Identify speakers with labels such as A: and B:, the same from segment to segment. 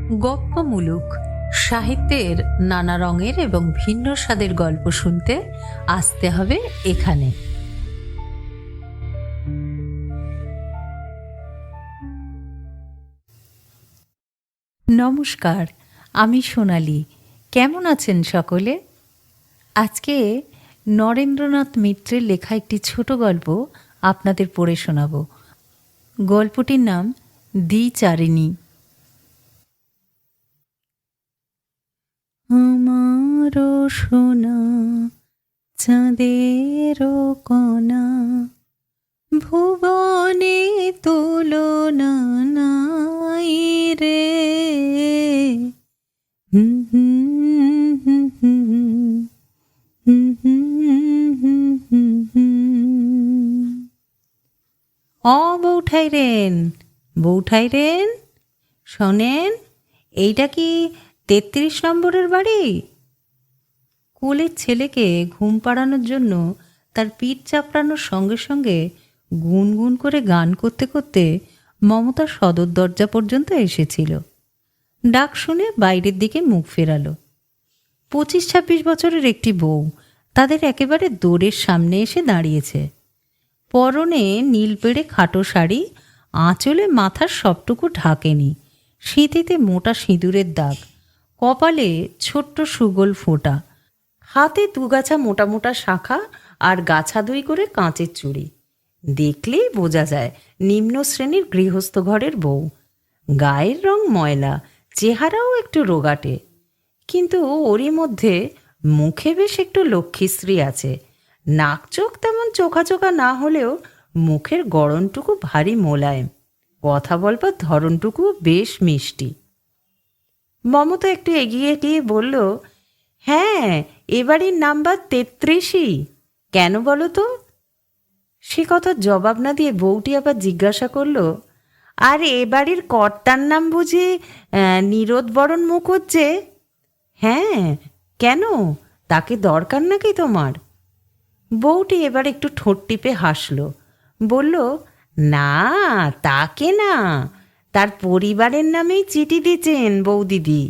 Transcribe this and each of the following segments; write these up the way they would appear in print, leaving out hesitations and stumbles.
A: গপ্পমূলক সাহিত্যের নানা রঙের এবং ভিন্ন স্বাদের গল্প শুনতে আসতে হবে এখানে। নমস্কার, আমি সোনালি। কেমন আছেন সকলে? আজকে নরেন্দ্রনাথ মিত্রের লেখা একটি ছোট গল্প আপনাদের পড়ে শোনাব। গল্পটির নাম দ্বিচারিণী। আমারও সোনা চাঁদের কণা, ভুবনে তুলনা নাই রে। বৌঠাইরেন, বৌঠাইরেন, শোনেন, এইটা কি ৩৩ নম্বরের বাড়ি? কোলের ছেলেকে ঘুম পাড়ানোর জন্য তার পিঠ চাপড়ানোর সঙ্গে সঙ্গে গুনগুন করে গান করতে করতে মমতা সদর দরজা পর্যন্ত এসেছিল। ডাক শুনে বাইরের দিকে মুখ ফেরালো। ২৫-২৬ বছরের একটি বউ তাদের একেবারে দোরের সামনে এসে দাঁড়িয়েছে। পরনে নীল পেড়ে খাটো শাড়ি, আঁচলে মাথার সবটুকু ঢাকেনি, সিঁথিতে মোটা সিঁদুরের দাগ, কপালে ছোট্ট সুগোল ফোঁটা, হাতে দুগাছা মোটা মোটা শাখা আর গাছা দুই করে কাঁচের চুড়ি। দেখলেই বোঝা যায় নিম্ন শ্রেণীর গৃহস্থ ঘরের বউ। গায়ের রং ময়লা, চেহারাও একটু রোগাটে, কিন্তু ওরই মধ্যে মুখে বেশ একটু লক্ষ্মীশ্রী আছে। নাক চোখ তেমন চোখা চোখা না হলেও মুখের গড়নটুকু ভারী মোলায়েম, কথা বলবার ধরনটুকু বেশ মিষ্টি। মমতা একটু এগিয়ে গিয়ে বলল, হ্যাঁ, এবাড়ির নাম্বার ৩৩ই। কেন বলো তো? সে কথার জবাব না দিয়ে বউটি আবার জিজ্ঞাসা করল, আর এ বাড়ির কর্তার নাম বুঝি নীরোদবরণ মুখুজ্জে? হ্যাঁ, কেন, তাকে দরকার নাকি তোমার? বউটি এবার একটু ঠোঁট টিপে হাসল, বলল, না, তাকে না, তার পরিবারের নামেই চিঠি দিছেন বৌদিদি।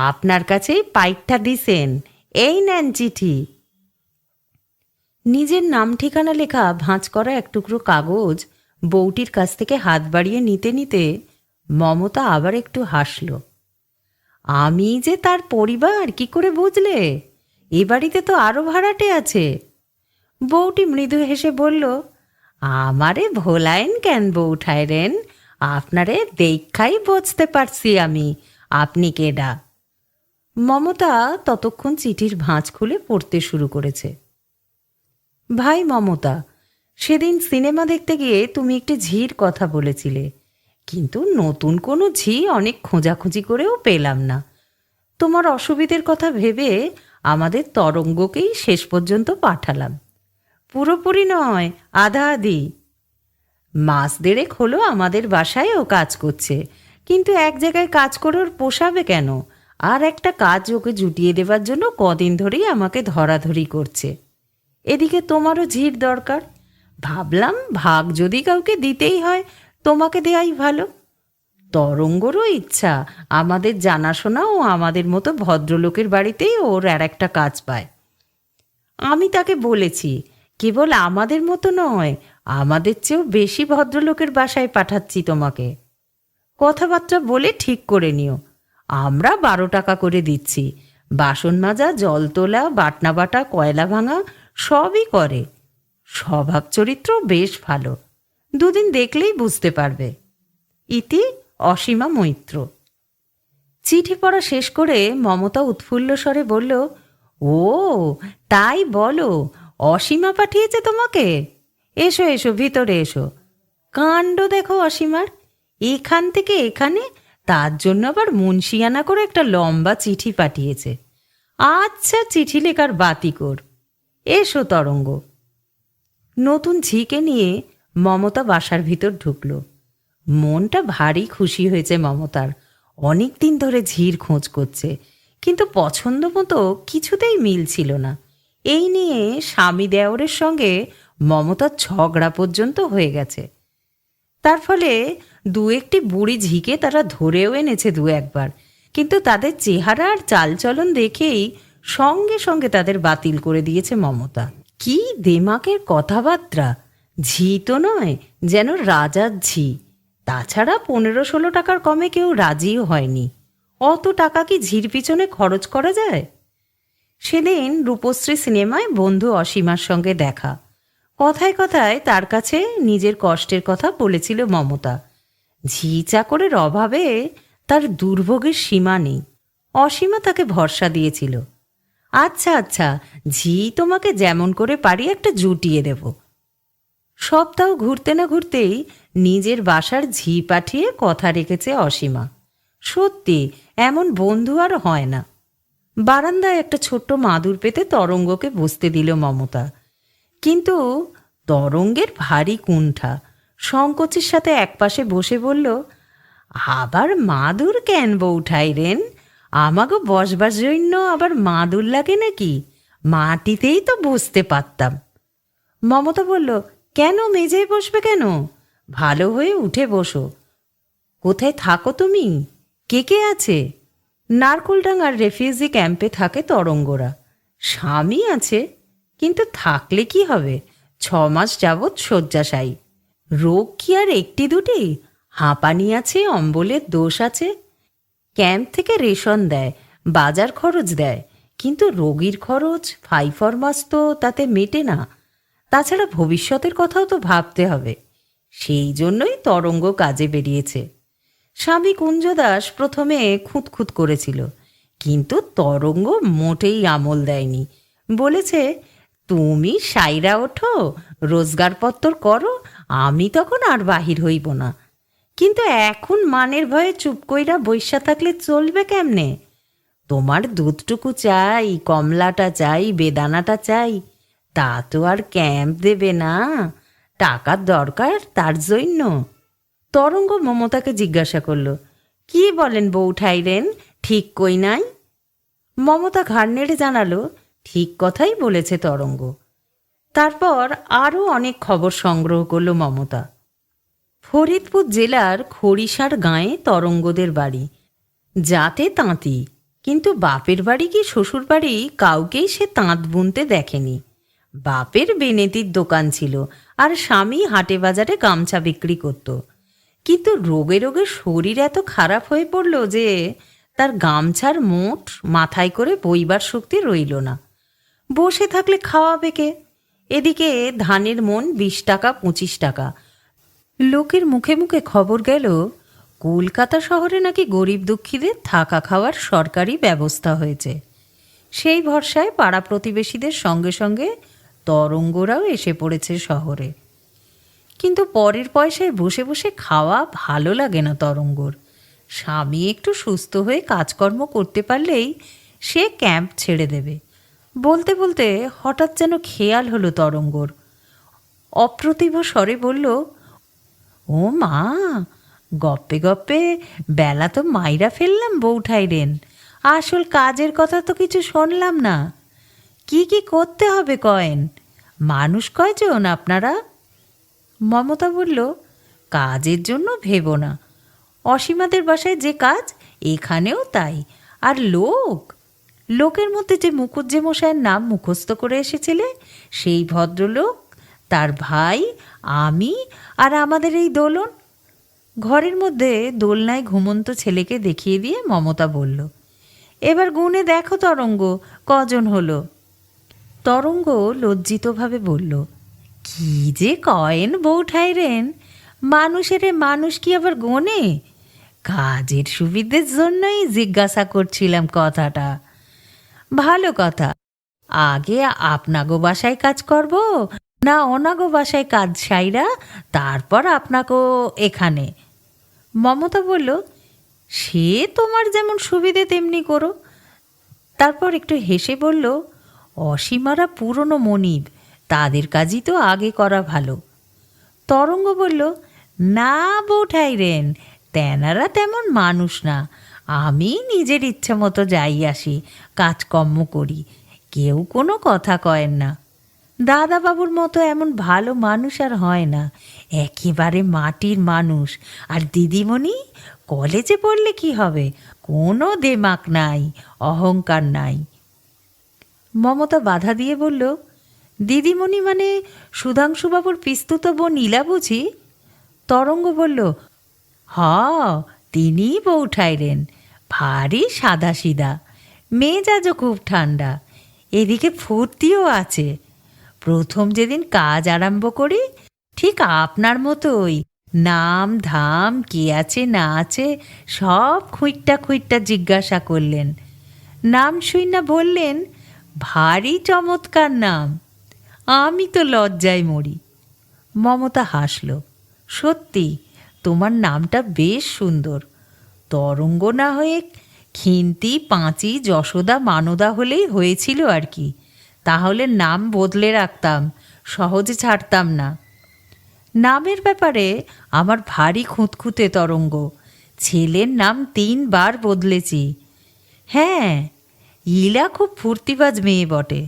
A: আপনার কাছেই পাইকটা দিছেন, এই নেন চিঠি। নিজের নাম ঠিকানা লেখা ভাঁজ করা এক টুকরো কাগজ বউটির কাছ থেকে হাত বাড়িয়ে নিতে নিতে মমতা আবার একটু হাসল। আমি যে তার পরিবার কি করে বুঝলে? এ বাড়িতে তো আরও ভাড়াটে আছে। বউটি মৃদু হেসে বলল, আমারে ভোলায়েন কেন বৌঠাইরেন, আপনারে দেখাই বুঝতে পারছি আমি আপনি কেডা। মমতা ততক্ষণ চিঠির ভাঁজ খুলে পড়তে শুরু করেছে। ভাই মমতা, সেদিন সিনেমা দেখতে গিয়ে তুমি একটি ঝির কথা বলেছিলে, কিন্তু নতুন কোনো ঝি অনেক খোঁজাখুঁজি করেও পেলাম না। তোমার অসুবিধের কথা ভেবে আমাদের তরঙ্গকেই শেষ পর্যন্ত পাঠালাম। পুরোপুরি নয়, আধা আধি। মাস দেড়েক হলো আমাদের বাসায় ও কাজ করছে, কিন্তু এক জায়গায় কাজ করে ওর পোষাবে কেন? আর একটা কাজ ওকে জুটিয়ে দেবার জন্য কদিন ধরেই আমাকে ধরাধরি করছে। এদিকে তোমারও ঝির দরকার। ভাবলাম ভাগ যদি কাউকে দিতেই হয় তোমাকে দেয়াই ভালো। তরঙ্গরও ইচ্ছা আমাদের জানাশোনা ও আমাদের মতো ভদ্রলোকের বাড়িতেই ওর আর একটা কাজ পায়। আমি তাকে বলেছি, কেবল আমাদের মতো নয়, আমাদের চেয়েও বেশি ভদ্রলোকের বাসায় পাঠাচ্ছি তোমাকে। কথাবার্তা বলে ঠিক করে নিও। আমরা ১২ টাকা করে দিচ্ছি। বাসন মাজা, জল তোলা, বাটনা বাটা, কয়লা ভাঙা সবই করে। স্বভাব চরিত্র বেশ ভালো, দুদিন দেখলেই বুঝতে পারবে। ইতি অসীমা মৈত্র। চিঠি পড়া শেষ করে মমতা উৎফুল্ল স্বরে বলল, ও তাই বলো, অসীমা পাঠিয়েছে তোমাকে? এসো এসো, ভিতরে এসো। কাণ্ড দেখো অসীমার, এখান থেকে এখানে তার জন্য আবার মুন্সিয়ানা করে একটা লম্বা চিঠি পাঠিয়েছে। আচ্ছা, চিঠি লেখার বাতি কর। এসো তরঙ্গ। নতুন ঝিকে নিয়ে মমতা বাসার ভিতর ঢুকল। মনটা ভারী খুশি হয়েছে মমতার। অনেক দিন ধরে ঝির খোঁজ করছে, কিন্তু পছন্দ মতো কিছুতেই মিল ছিল না। এই নিয়ে স্বামী দেওরের সঙ্গে মমতার ঝগড়া পর্যন্ত হয়ে গেছে। তার ফলে দু একটি বুড়ি ঝিকে তারা ধরেও এনেছে দু একবার, কিন্তু তাদের চেহারা আর চালচলন দেখেই সঙ্গে সঙ্গে তাদের বাতিল করে দিয়েছে মমতা। কি দেমাকের কথাবার্তা! ঝি তো নয়, যেন রাজার ঝি। তাছাড়া 15-16 টাকার কমে কেউ রাজিও হয়নি। অত টাকা কি ঝির পিছনে খরচ করা যায়? সেদিন রূপশ্রী সিনেমায় বন্ধু অসীমার সঙ্গে দেখা। কথায় কথায় তার কাছে নিজের কষ্টের কথা বলেছিল মমতা। ঝি চাকরের অভাবে তার দুর্ভোগের সীমা নেই। অসীমা তাকে ভরসা দিয়েছিল, আচ্ছা আচ্ছা, ঝি তোমাকে যেমন করে পারি একটা জুটিয়ে দেব। সপ্তাহ ঘুরতে না ঘুরতেই নিজের বাসার ঝি পাঠিয়ে কথা রেখেছে অসীমা। সত্যি এমন বন্ধু আর হয় না। বারান্দায় একটা ছোট্ট মাদুর পেতে তরঙ্গকে বসতে দিল মমতা, কিন্তু তরঙ্গের ভারী কুণ্ঠা। সংকোচের সাথে একপাশে বসে বলল, আবার মাদুর কেন বউঠাইরেন? আমাগো বসবার জন্য আবার মাদুর লাগে নাকি? মাটিতেই তো বসতে পারতাম। মমতা বলল, কেন মেঝেয় বসবে কেন? ভালো হয়ে উঠে বসো। কোথায় থাকো তুমি? কে কে আছে? নারকোলডাঙ্গার রেফিউজি ক্যাম্পে থাকে তরঙ্গরা। স্বামী আছে, কিন্তু থাকলে কি হবে? 6 মাস যাবৎ শয্যাশায়ী। রোগ কি আর একটি দুটি? হাঁপানি আছে, অম্বলের দোষ আছে। ক্যাম্প থেকে রেশন দেয়, বাজার খরচ দেয়, কিন্তু রোগীর খরচ 5 মাস তো তাতে মেটে না। তাছাড়া ভবিষ্যতের কথাও তো ভাবতে হবে। সেই জন্যই তরঙ্গ কাজে বেরিয়েছে। স্বামী কুঞ্জদাস প্রথমে খুঁতখুত করেছিল, কিন্তু তরঙ্গ মোটেই আমল দেয়নি। বলেছে, তুমি সাইরা ওঠো, রোজগারপত্তর করো, আমি তখন আর বাহির হইব না। কিন্তু এখন মানের ভয়ে চুপ কইরা বইসা থাকলে চলবে কেমনে? তোমার দুধটুকু চাই, কমলাটা চাই, বেদানাটা চাই, তা তো আর ক্যাম্প দেবে না। টাকার দরকার তার জন্য। তরঙ্গ মমতাকে জিজ্ঞাসা করল, কি বলেন বউঠাইরেন, ঠিক কই নাই? মমতা ঘাড় নেড়ে জানালো, ঠিক কথাই বলেছে তরঙ্গ। তারপর আরও অনেক খবর সংগ্রহ করল মমতা। ফরিদপুর জেলার খড়িশার গাঁয়ে তরঙ্গদের বাড়ি। যাতে তাঁতি, কিন্তু বাপের বাড়ি কি শ্বশুর বাড়ি কাউকেই সে তাঁত বুনতে দেখেনি। বাপের বেনেতির দোকান ছিল, আর স্বামী হাটে বাজারে গামছা বিক্রি করত। কিন্তু রোগে রোগে শরীর এত খারাপ হয়ে পড়ল যে তার গামছার মোট মাথায় করে বইবার শক্তি রইল না। বসে থাকলে খাওয়াবে কে? এদিকে ধানের মন 20 টাকা 25 টাকা। লোকের মুখে মুখে খবর গেল, কলকাতা শহরে নাকি গরিব দুঃখীদের থাকা খাওয়ার সরকারি ব্যবস্থা হয়েছে। সেই ভরসায় পাড়া প্রতিবেশীদের সঙ্গে সঙ্গে তরঙ্গরাও এসে পড়েছে শহরে। কিন্তু পরের পয়সায় বসে বসে খাওয়া ভালো লাগে না তরঙ্গর। স্বামী একটু সুস্থ হয়ে কাজকর্ম করতে পারলেই সে ক্যাম্প ছেড়ে দেবে। বলতে বলতে হঠাৎ যেন খেয়াল হলো তরঙ্গর। অপ্রতিভ স্বরে বলল, ও মা, গপ্পে গপ্পে বেলা তো মাইরা ফেললাম বউঠাইরেন। আসল কাজের কথা তো কিছু শুনলাম না। কি কি করতে হবে কয়েন? মানুষ কয়জন আপনারা? মমতা বলল, কাজের জন্য ভেবো না। অসীমাদের বাসায় যে কাজ, এখানেও তাই। আর লোকের মধ্যে যে মুখুজ্জে মশাইয়ের নাম মুখস্থ করে এসেছিলে, সেই ভদ্রলোক, তার ভাই, আমি আর আমাদের এই দোলন। ঘরের মধ্যে দোলনায় ঘুমন্ত ছেলেকে দেখিয়ে দিয়ে মমতা বলল, এবার গুনে দেখো তরঙ্গ, কজন হলো? তরঙ্গ লজ্জিতভাবে বলল, কি যে কয়েন বউঠাইরেন, মানুষের মানুষ কি আবার গোনে? কাজের সুবিধের জন্যই জিজ্ঞাসা করছিলাম কথাটা। ভালো কথা। আগে আপনাগো বাসায় কাজ করব, না অনাগো বাসায় কাজ সাইরা তারপর আপনাকে এখানে? মমতা বলল, সে তোমার যেমন সুবিধে তেমনি করো। তারপর একটু হেসে বলল, অসীমারা পুরনো মনিব, তাদের কাজই তো আগে করা ভালো। তরঙ্গ বলল, না বউঠাইরেন, তেনারা তেমন মানুষ না। আমি নিজের ইচ্ছা মতো যাই আসি, কাজকর্ম করি, কেউ কোনো কথা কয়েন না। দাদাবাবুর মতো এমন ভালো মানুষ আর হয় না, একেবারে মাটির মানুষ। আর দিদিমণি কলেজে পড়লে কি হবে, কোনো দেমাক নাই, অহংকার নাই। মমতা বাধা দিয়ে বলল, দিদিমণি মানে সুধাংশুবাবুর পিস্তুত বোন ইলা বুঝি? তরঙ্গ বলল, হ, তিনিই বউ ঠাইরেন, ভারী সাদাসিধা, মেজাজও খুব ঠান্ডা, এদিকে ফুর্তিও আছে। প্রথম যেদিন কাজ আরম্ভ করি ঠিক আপনার মতোই নাম ধাম কে আছে না আছে সব খুঁইট্টা খুঁইট্টা জিজ্ঞাসা করলেন। নাম শুই না বললেন, ভারী চমৎকার নাম। আমি তো লজ্জায় মরি। মমতা হাসল, সত্যি তোমার নামটা বেশ সুন্দর। তরঙ্গ না হয়ে খিন্তি পাঁচি যশোদা মানদা হলেই হয়েছিল আর কি, তাহলে নাম বদলে রাখতাম, সহজে ছাড়তাম না। নামের ব্যাপারে আমার ভারী খুঁতখুঁতে তরঙ্গ, ছেলের নাম 3 বার বদলেছি। হ্যাঁ, ইলা খুব ফুর্তিবাজ মেয়ে বটে,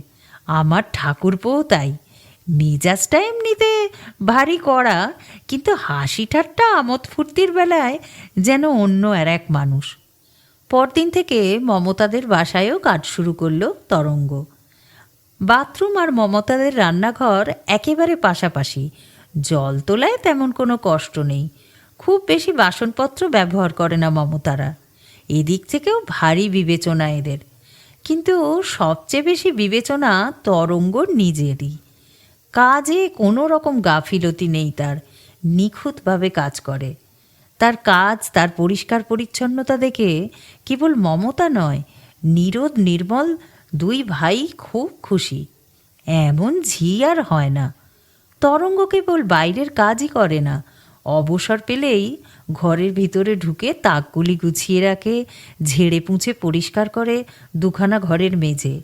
A: আমার ঠাকুরপোও তাই। মেজাজটা এমনিতে ভারী কড়া, কিন্তু হাসি ঠাট্টা আমোদ ফুর্তির বেলায় যেন অন্য আর এক মানুষ। পরদিন থেকে মমতাদের বাসায়ও কাজ শুরু করলো তরঙ্গ। বাথরুম আর মমতাদের রান্নাঘর একেবারে পাশাপাশি, জল তোলায় তেমন কোনো কষ্ট নেই। খুব বেশি বাসনপত্র ব্যবহার করে না মমতারা, এদিক থেকেও ভারী বিবেচনা এদের। কিন্তু সবচেয়ে বেশি বিবেচনা তরঙ্গর নিজেরই। কাজে কোনো রকম গাফিলতি নেই তার, নিখুঁতভাবে কাজ করে। তার কাজ, তার পরিষ্কার পরিচ্ছন্নতা দেখে কেবল মমতা নয়, নীরদ নির্মল 2 ভাই খুব খুশি। এমন ঝি আর হয় না। তরঙ্গ কেবল বাইরের কাজই করে না, অবসর পেলেই ঘরের ভিতরে ঢুকে তাকগুলি গুছিয়ে রাখে, ঝেড়ে পুঁছে পরিষ্কার করে 2খানা ঘরের মেঝে।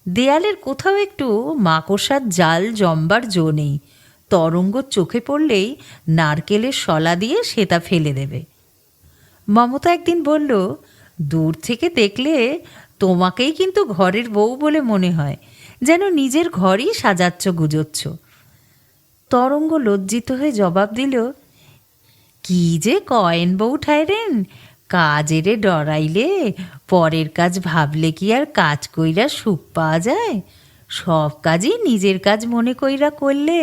A: দেয়ালের কোথাও একটু মাকড়সার জাল জমবার জো নেই, তরঙ্গ চোখে পড়লেই নারকেলের শলা দিয়ে সেটা ফেলে দেবে। মমতা একদিন বলল, দূর থেকে দেখলে তোমাকেই কিন্তু ঘরের বউ বলে মনে হয়, যেন নিজের ঘরই সাজাচ্ছ গুজোচ্ছ। তরঙ্গ লজ্জিত হয়ে জবাব দিল, কি যে কয়েন বউ ঠাইরেন, কাজেরে ডরাইলে পরের কাজ ভাবলে কি আর কাজ কইরা সুখ পাওয়া যায়? সব কাজই নিজের কাজ মনে কইরা করলে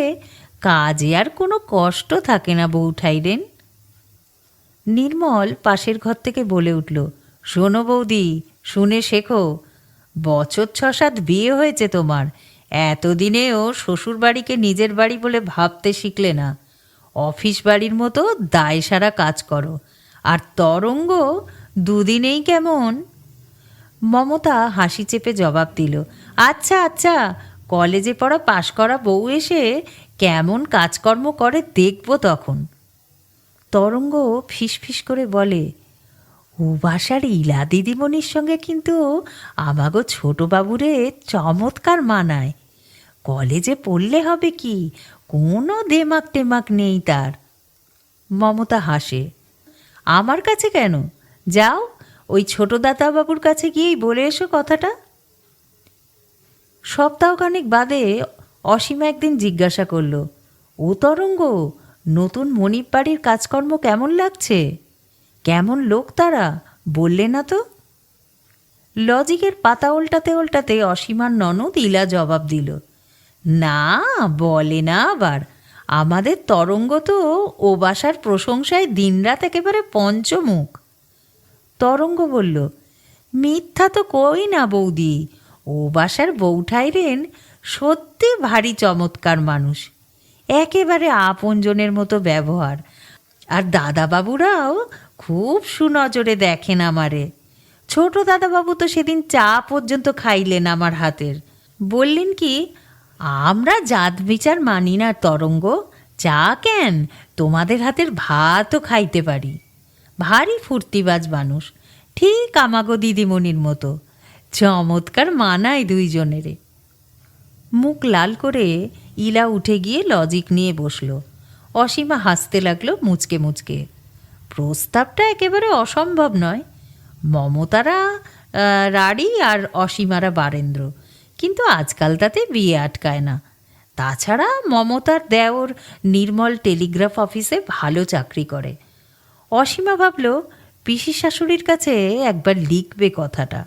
A: কাজে আর কোনো কষ্ট থাকে না বউ ঠাইরেন। নির্মল পাশের ঘর থেকে বলে উঠল, শোনো বৌদি, শুনে শেখো, বছর 6-7 বিয়ে হয়েছে তোমার, এতদিনেও শ্বশুর বাড়িকে নিজের বাড়ি বলে ভাবতে শিখলে না। অফিস বাড়ির মতো দায় সারা কাজ করো। আর তরঙ্গ 2 দিনেই কেমন। মমতা হাসি চেপে জবাব দিল, আচ্ছা আচ্ছা, কলেজে পড়া পাশ করা বউ এসে কেমন কাজকর্ম করে দেখব তখন। তরঙ্গ ফিসফিস করে বলে, ও বাসার ইলা দিদিমণির সঙ্গে কিন্তু আমাগো ছোটবাবুরে চমৎকার মানায়। কলেজে পড়লে হবে কি, কোনো দেমাক টেমাক নেই তার। মমতা হাসে, আমার কাছে কেন, যাও ওই ছোট দাদাবাবুর কাছে গিয়েই বলে এসো কথাটা। সপ্তাহখানেক বাদে অসীমা একদিন জিজ্ঞাসা করল, ও তরঙ্গ, নতুন মনিব বাড়ির কাজকর্ম কেমন লাগছে? কেমন লোক তারা, বললে না তো? লজিকের পাতা উল্টাতে উল্টাতে অসীমার ননদ ইলা জবাব দিল, না বলে না আবার, আমাদের তরঙ্গ তো ও বাসার প্রশংসায় দিনরাত একেবারে পঞ্চমুখ। তরঙ্গ বলল, মিথ্যা তো কই না বৌদি, ও বাসার বউ ঠাইরেন সত্যি ভারী চমৎকার মানুষ, একেবারে আপনজনের মতো ব্যবহার। আর দাদাবাবুরাও খুব সুনজরে দেখেন আমারে। ছোট দাদাবাবু তো সেদিন চা পর্যন্ত খাইলেন আমার হাতের। বললেন কি, আমরা জাত বিচার মানি না তরঙ্গ, চা কেন, তোমাদের হাতের ভাতও খাইতে পারি। ভারী ফুর্তিবাজ মানুষ, ঠিক আমাগো দিদিমণির মতো, চমৎকার মানায় 2 জনেরে। মুখ লাল করে ইলা উঠে গিয়ে লজিক নিয়ে বসল। অসীমা হাসতে লাগলো মুচকে মুচকে। প্রস্তাবটা একেবারে অসম্ভব নয়। মমতারা রাড়ি আর অসীমারা বারেন্দ্র, কিন্তু আজকাল তাতে বিয়ে আটকায় না। তাছাড়া মমতার দেওর নির্মল টেলিগ্রাফ অফিসে ভালো চাকরি করে। অসীমা ভাবল পিসি শাশুড়ির কাছে একবার লিখবে কথাটা।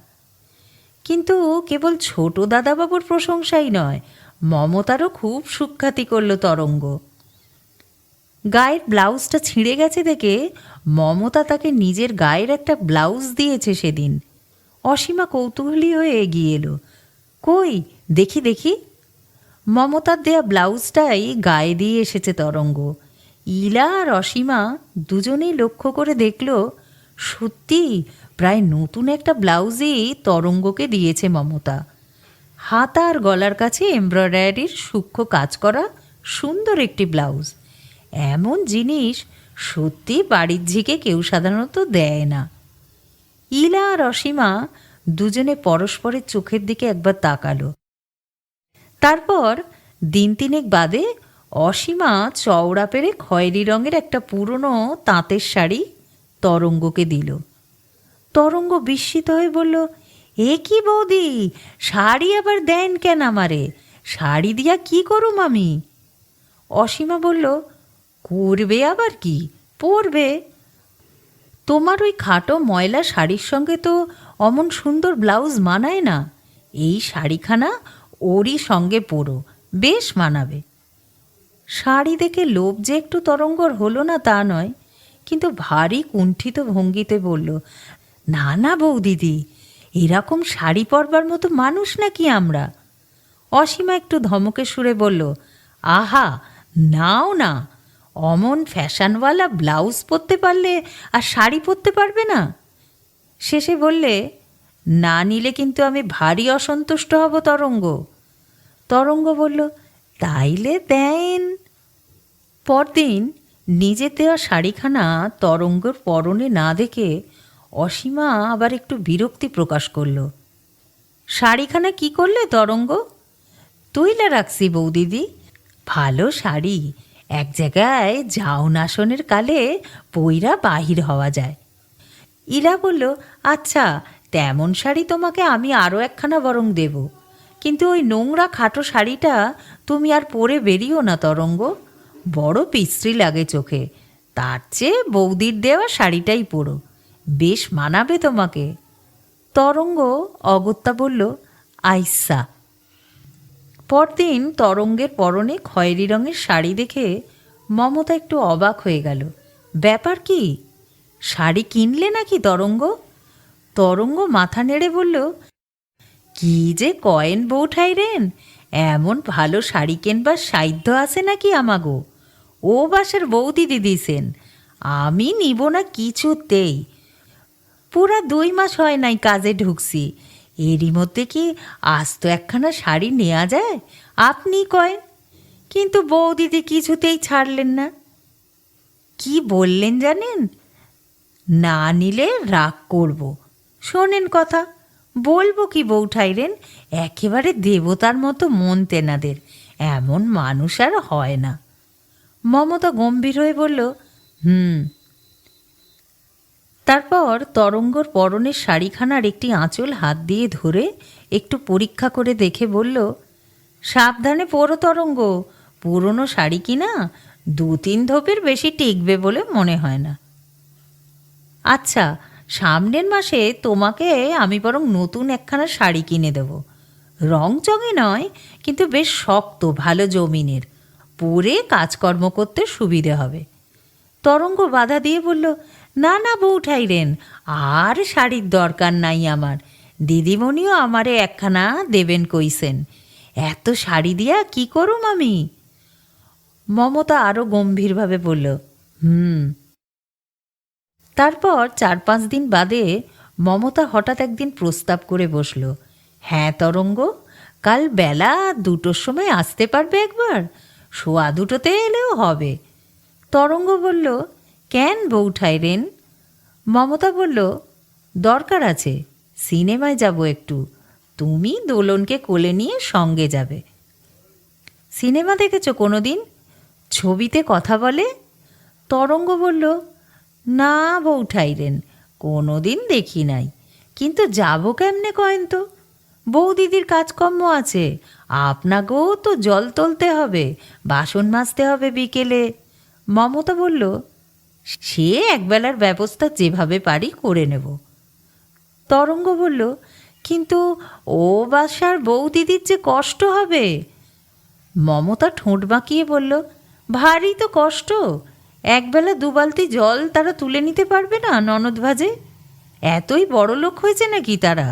A: কিন্তু কেবল ছোট দাদাবাবুর প্রশংসাই নয়, মমতারও খুব সুখ্যাতি করল তরঙ্গ। গায়ের ব্লাউজটা ছিঁড়ে গেছে দেখে মমতা তাকে নিজের গায়ের একটা ব্লাউজ দিয়েছে সেদিন। অসীমা কৌতূহলী হয়ে এগিয়ে এলো। কই দেখি দেখি। মমতার দেয়া ব্লাউজটাই গায়ে দিয়ে এসেছে তরঙ্গ। ইলা আর অসীমা দুজনেই লক্ষ্য করে দেখল সত্যি প্রায় নতুন একটা ব্লাউজই তরঙ্গকে দিয়েছে মমতা। হাতা আর গলার কাছে এমব্রয়ডারির সূক্ষ্ম কাজ করা সুন্দর একটি ব্লাউজ। এমন জিনিস সত্যি বাড়ির ঝিকে কেউ সাধারণত দেয় না। ইলা আর অসীমা দুজনে পরস্পরের চোখের দিকে একবার তাকালো। তারপর দিন তিনেক বাদে অসীমা চওড়া পেরে খয়েরি রঙের একটা পুরনো তাঁতের শাড়ি তরঙ্গকে দিল। তরঙ্গ বিস্মিত হয়ে বলল, এ কি বৌদি, শাড়ি আবার দেন কেন আমারে? শাড়ি দিয়া কি করুম আমি? অসীমা বলল, করবে আবার কি, পরবে। তোমার ওই খাটো ময়লা শাড়ির সঙ্গে তো অমন সুন্দর ব্লাউজ মানায় না। এই শাড়িখানা ওরই সঙ্গে পরো, বেশ মানাবে। শাড়ি দেখে লোভ যে একটু তরঙ্গর হলো না তা নয়, কিন্তু ভারী কুণ্ঠিত ভঙ্গিতে বলল, না না বৌদিদি, এরকম শাড়ি পরবার মতো মানুষ নাকি আমরা? অসীমা একটু ধমকে সুরে বলল, আহা নাও না, অমন ফ্যাশনওয়ালা ব্লাউজ পরতে পারলে আর শাড়ি পরতে পারবে না? শেষে বললে, না নিলে কিন্তু আমি ভারী অসন্তুষ্ট হব তরঙ্গ। তরঙ্গ বলল, তাইলে দেন। পরদিন নিজের দেওয়া শাড়িখানা তরঙ্গর পরনে না দেখে অসীমা আবার একটু বিরক্তি প্রকাশ করল। শাড়িখানা কি করলে তরঙ্গ? তুইলা রাখছি বৌদিদি, ভালো শাড়ি, এক জায়গায় জাউন আসনের কালে পইরা বাহির হওয়া যায়। ইলা বলল, আচ্ছা তেমন শাড়ি তোমাকে আমি আরও একখানা বরং দেব, কিন্তু ওই নোংরা খাটো শাড়িটা তুমি আর পরে বেরিও না তরঙ্গ, বড় বিশ্রী লাগে চোখে। তার চেয়ে বৌদির দেওয়া শাড়িটাই পরো, বেশ মানাবে তোমাকে। তরঙ্গ অগত্যা বলল, আইসা। পরদিন তরঙ্গের পরনে খয়েরি রঙের শাড়ি দেখে মমতা একটু অবাক হয়ে গেল। ব্যাপার কি, শাড়ি কিনলে নাকি তরঙ্গ? তরঙ্গ মাথা নেড়ে বলল, কি যে কয়েন বৌঠাই রেন, এমন ভালো শাড়ি কেনবার সাধ্য আছে নাকি আমাগো? ও বাসার বৌদিদি দিছেন, আমি নিব না কিছুতেই। পুরা 2 মাস হয় নাই কাজে ঢুকছি, এরই মধ্যে কি আস্ত একখানা শাড়ি নেওয়া যায় আপনি কয়েন? কিন্তু বৌদিদি কিছুতেই ছাড়লেন না। কি বললেন জানেন? না নিলে রাগ করব। শোনেন কথা, বলবো কি বৌঠাইরেন, একেবারে দেবতার মতো মন তেনাদের, এমন মানুষ আর হয় না। মমতা গম্ভীর হয়ে বলল, তারপর তরঙ্গর পরনের শাড়িখানার একটি আঁচল হাত দিয়ে ধরে একটু পরীক্ষা করে দেখে বলল, সাবধানে পরো তরঙ্গ, পুরনো শাড়ি কিনা 2-3 ধোপের বেশি টিকবে বলে মনে হয় না। আচ্ছা সামনের মাসে তোমাকে আমি বরং নতুন একখানা শাড়ি কিনে দেব, রং চঙে নয়, কিন্তু বেশ শক্ত ভালো জমিনের, পরে কাজকর্ম করতে সুবিধে হবে। তরঙ্গ বাধা দিয়ে বলল, না না বৌঠাইরেন, আর শাড়ির দরকার নাই আমার, দিদিমণিও আমারে একখানা দেবেন কইছেন, এত শাড়ি দিয়া কি করুম আমি? মমতা আরও গম্ভীরভাবে বলল, তারপর 4-5 দিন বাদে মমতা হঠাৎ একদিন প্রস্তাব করে বসল, হ্যাঁ তরঙ্গ, কাল বেলা 2টোর সময় আসতে পারবে একবার? 2:15 এলেও হবে। তরঙ্গ বলল, কেন বৌঠাইরেন? মমতা বলল, দরকার আছে, সিনেমায় যাব একটু, তুমি দোলনকে কোলে নিয়ে সঙ্গে যাবে। সিনেমা দেখেছ কোনো দিন? ছবিতে কথা বলে? তরঙ্গ বলল, না বৌঠাইরেন, কোনো দিন দেখি নাই, কিন্তু যাব কেমনে কয়েন তো? বৌদিদির কাজকর্ম আছে, আপনাকেও তো জল তুলতে হবে, বাসন মাজতে হবে বিকেলে। মমতা বলল, সে একবেলার ব্যবস্থা যেভাবে পারি করে নেব। তরঙ্গ বলল, কিন্তু ও বাসার বৌদিদির যে কষ্ট হবে। মমতা ঠোঁট বাঁকিয়ে বলল, ভারী তো কষ্ট, একবেলা দুবালতি জল তারা তুলে নিতে পারবে না ননদ ভাজে? এতই বড় লোক হয়েছে নাকি তারা?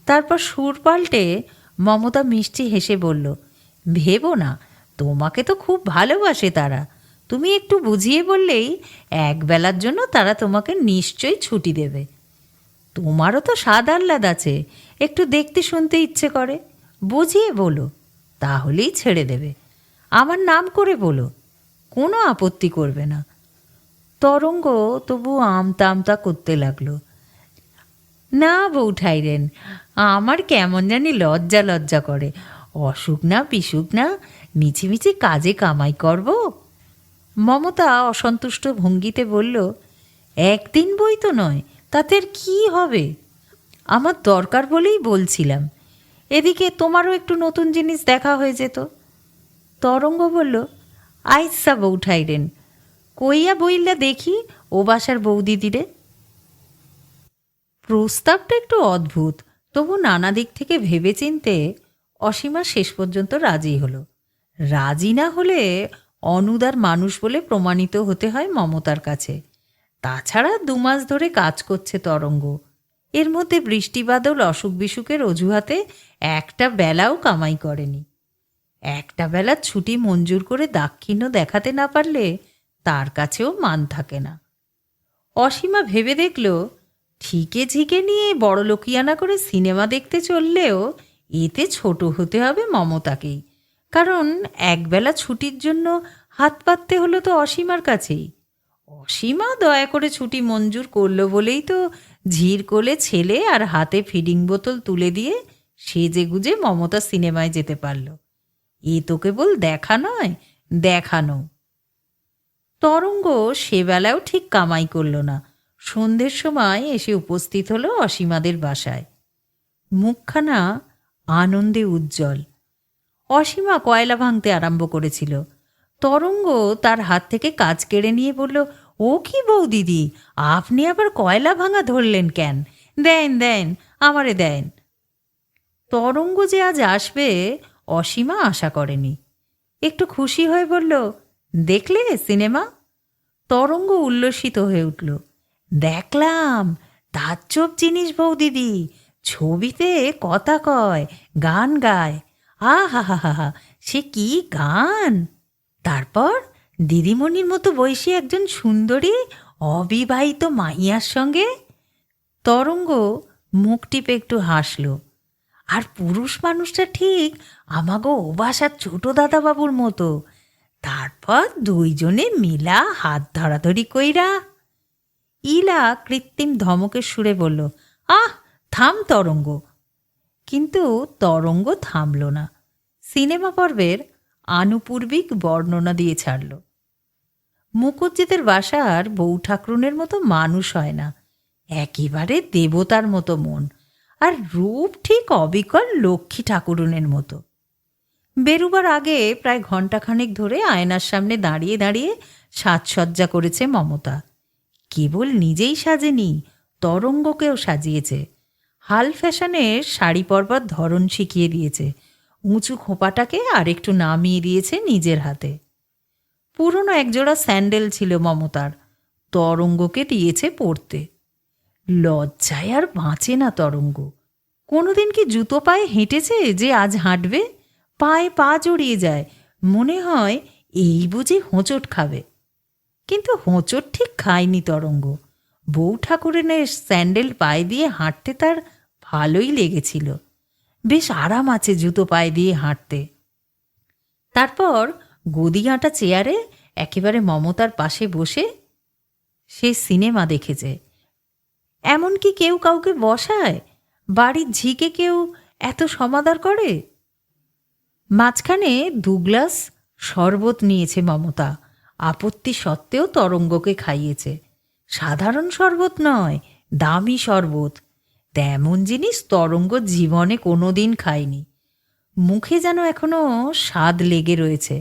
A: তারপর সুর পাল্টে মমতা মিষ্টি হেসে বলল, ভেবো না, তোমাকে তো খুব ভালোবাসে তারা। তুমি একটু বুঝিয়ে বললেই একবেলার জন্য তারা তোমাকে নিশ্চয়ই ছুটি দেবে। তোমারও তো স্বাদ আহ্লাদ আছে, একটু দেখতে শুনতে ইচ্ছে করে, বুঝিয়ে বলো, তাহলেই ছেড়ে দেবে। আমার নাম করে বলো, কোনো আপত্তি করবে না। তরঙ্গ তবু আমতা আমতা করতে লাগলো, না বৌঠাইরেন, আমার কেমন জানি লজ্জা লজ্জা করে, অসুখ না বিসুখ না, মিছিমিছি কাজে কামাই করব। মমতা অসন্তুষ্ট ভঙ্গিতে বলল, একদিন বই তো নয়, তাতে আর কী হবে? আমার দরকার বলেই বলছিলাম, এদিকে তোমারও একটু নতুন জিনিস দেখা হয়ে যেত। তরঙ্গ বলল, আইসা বৌঠাইরেন, কইয়া বইলা দেখি ও বাসার বৌদিদিরে। প্রস্তাবটা একটু অদ্ভুত, তবু নানা দিক থেকে ভেবেচিন্তে অসীমা শেষ পর্যন্ত রাজি হলো। রাজি না হলে অনুদার মানুষ বলে প্রমাণিত হতে হয় মমতার কাছে। তাছাড়া 2 মাস ধরে কাজ করছে তরঙ্গ, এর মধ্যে বৃষ্টি বাদল অসুখ বিসুখের অজুহাতে একটা বেলাও কামাই করেনি। একটা বেলার ছুটি মঞ্জুর করে দাক্ষিণ্য দেখাতে না পারলে তার কাছেও মান থাকে না। অসীমা ভেবে দেখল, ঠিকে ঝিকে নিয়ে বড়লোকিয়ানা করে সিনেমা দেখতে চললেও এতে ছোট হতে হবে মমতাকেই, কারণ একবেলা ছুটির জন্য হাত পাততে হলো তো অসীমার কাছেই। অসীমা দয়া করে ছুটি মঞ্জুর করলো বলেই তো ঝির কোলে ছেলে আর হাতে ফিডিং বোতল তুলে দিয়ে সেজে গুজে মমতা সিনেমায় যেতে পারল। এ তো কেবল দেখা নয়, দেখানো। তরঙ্গ সেবেলাও ঠিক কামাই করল না। সন্ধ্যের সময় এসে উপস্থিত হলো অসীমাদের বাসায়, মুখখানা আনন্দে উজ্জ্বল। অসীমা কয়লা ভাঙতে আরম্ভ করেছিল। তরঙ্গ তার হাত থেকে কাজ কেড়ে নিয়ে বলল, ও কি বৌদিদি, আপনি আবার কয়লা ভাঙা ধরলেন কেন? দেন দেন, আমারে দেন। তরঙ্গ যে আজ আসবে অসীমা আশা করেনি। একটু খুশি হয়ে বলল, দেখলে সিনেমা? তরঙ্গ উল্লসিত হয়ে উঠল, দেখলাম, তাজ্জব জিনিস বৌদিদি, ছবিতে কথা কয়, গান গায়, হা হা হা, সে কি গান! তারপর দিদিমণির মতো বয়সী একজন সুন্দরী অবিবাহিত মাইয়ার সঙ্গে। তরঙ্গ মুখ টিপে একটু হাসল, আর পুরুষ মানুষটা ঠিক আমাগো ও বাসার ছোট দাদাবাবুর মতো। তারপর দুইজনে মিলা হাত ধরাধরি কইরা। ইলা কৃত্রিম ধমকের সুরে বলল, আহ থাম তরঙ্গ। কিন্তু তরঙ্গ থামল না, সিনেমা পর্বের আনুপূর্বিক বর্ণনা দিয়ে ছাড়ল। মুখুজ্জিদের বাসার বউ ঠাকরুনের মতো মানুষ হয় না, একেবারে দেবতার মতো মন, আর রূপ ঠিক অবিকল লক্ষ্মী ঠাকুরুনের মতো। বেরুবার আগে প্রায় ঘণ্টাখানেক ধরে আয়নার সামনে দাঁড়িয়ে দাঁড়িয়ে সাজসজ্জা করেছে মমতা। কেবল নিজেই সাজেনি, তরঙ্গকেও সাজিয়েছে। হাল ফ্যাশনের শাড়ি পরবার ধরন শিখিয়ে দিয়েছে, উঁচু খোঁপাটাকে আরেকটু নামিয়ে দিয়েছে নিজের হাতে। পুরনো একজোড়া স্যান্ডেল ছিল মমতার, তরঙ্গকে দিয়েছে পরতে। লজ্জায় আর বাঁচে না তরঙ্গ। কোনোদিন কি জুতো পায়ে হেঁটেছে যে আজ হাঁটবে? পায়ে পা জড়িয়ে যায়, মনে হয় এই বুঝি হোঁচট খাবে। কিন্তু হোঁচট ঠিক খায়নি তরঙ্গ। বউ ঠাকুরেনের স্যান্ডেল পায়ে দিয়ে হাঁটতে তার ভালোই লেগেছিল, বেশ আরাম আছে জুতো পায়ে দিয়ে হাঁটতে। তারপর গদি আঁটা চেয়ারে একেবারে মমতার পাশে বসে সে সিনেমা দেখেছে। এমনকি কেউ কাউকে বসায়? বাড়ির ঝিকে কেউ এত সমাদর করে? মাঝখানে 2 গ্লাস শরবত নিয়েছে মমতা, আপত্তি সত্ত্বেও তরঙ্গকে খাইয়েছে। সাধারণ শরবত নয়, দামি শরবত। তেমন জিনিস তরঙ্গ জীবনে কোনোদিন খায়নি। মুখে যেন এখনো স্বাদ লেগে রয়েছে।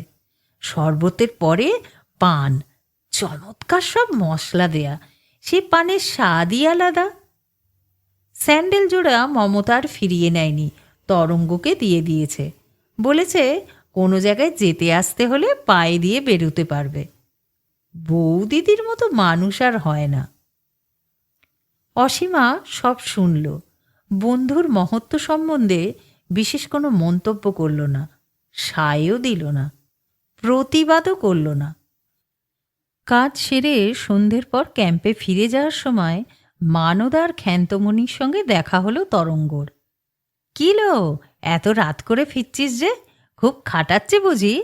A: শরবতের পরে পান, চমৎকার সব মশলা দেয়া, সে পানের স্বাদই আলাদা। স্যান্ডেল জোড়া মমতার ফিরিয়ে নেয়নি, তরঙ্গকে দিয়ে দিয়েছে। বলেছে কোনো জায়গায় যেতে আসতে হলে পায়ে দিয়ে বেরোতে পারবে। বৌদিদির মতো মানুষ আর হয় না। অসীমা সব শুনল, বন্ধুর মহত্ব সম্বন্ধে বিশেষ কোনো মন্তব্য করল না, সায়ও দিল না, প্রতিবাদও করল না। কাজ সেরে সন্ধ্যের পর ক্যাম্পে ফিরে যাওয়ার সময় মানদার ক্ষান্তমণির সঙ্গে দেখা হলো তরঙ্গর। কি লো, এত রাত করে ফিরছিস যে? খুব খাটাচ্ছে বুঝি?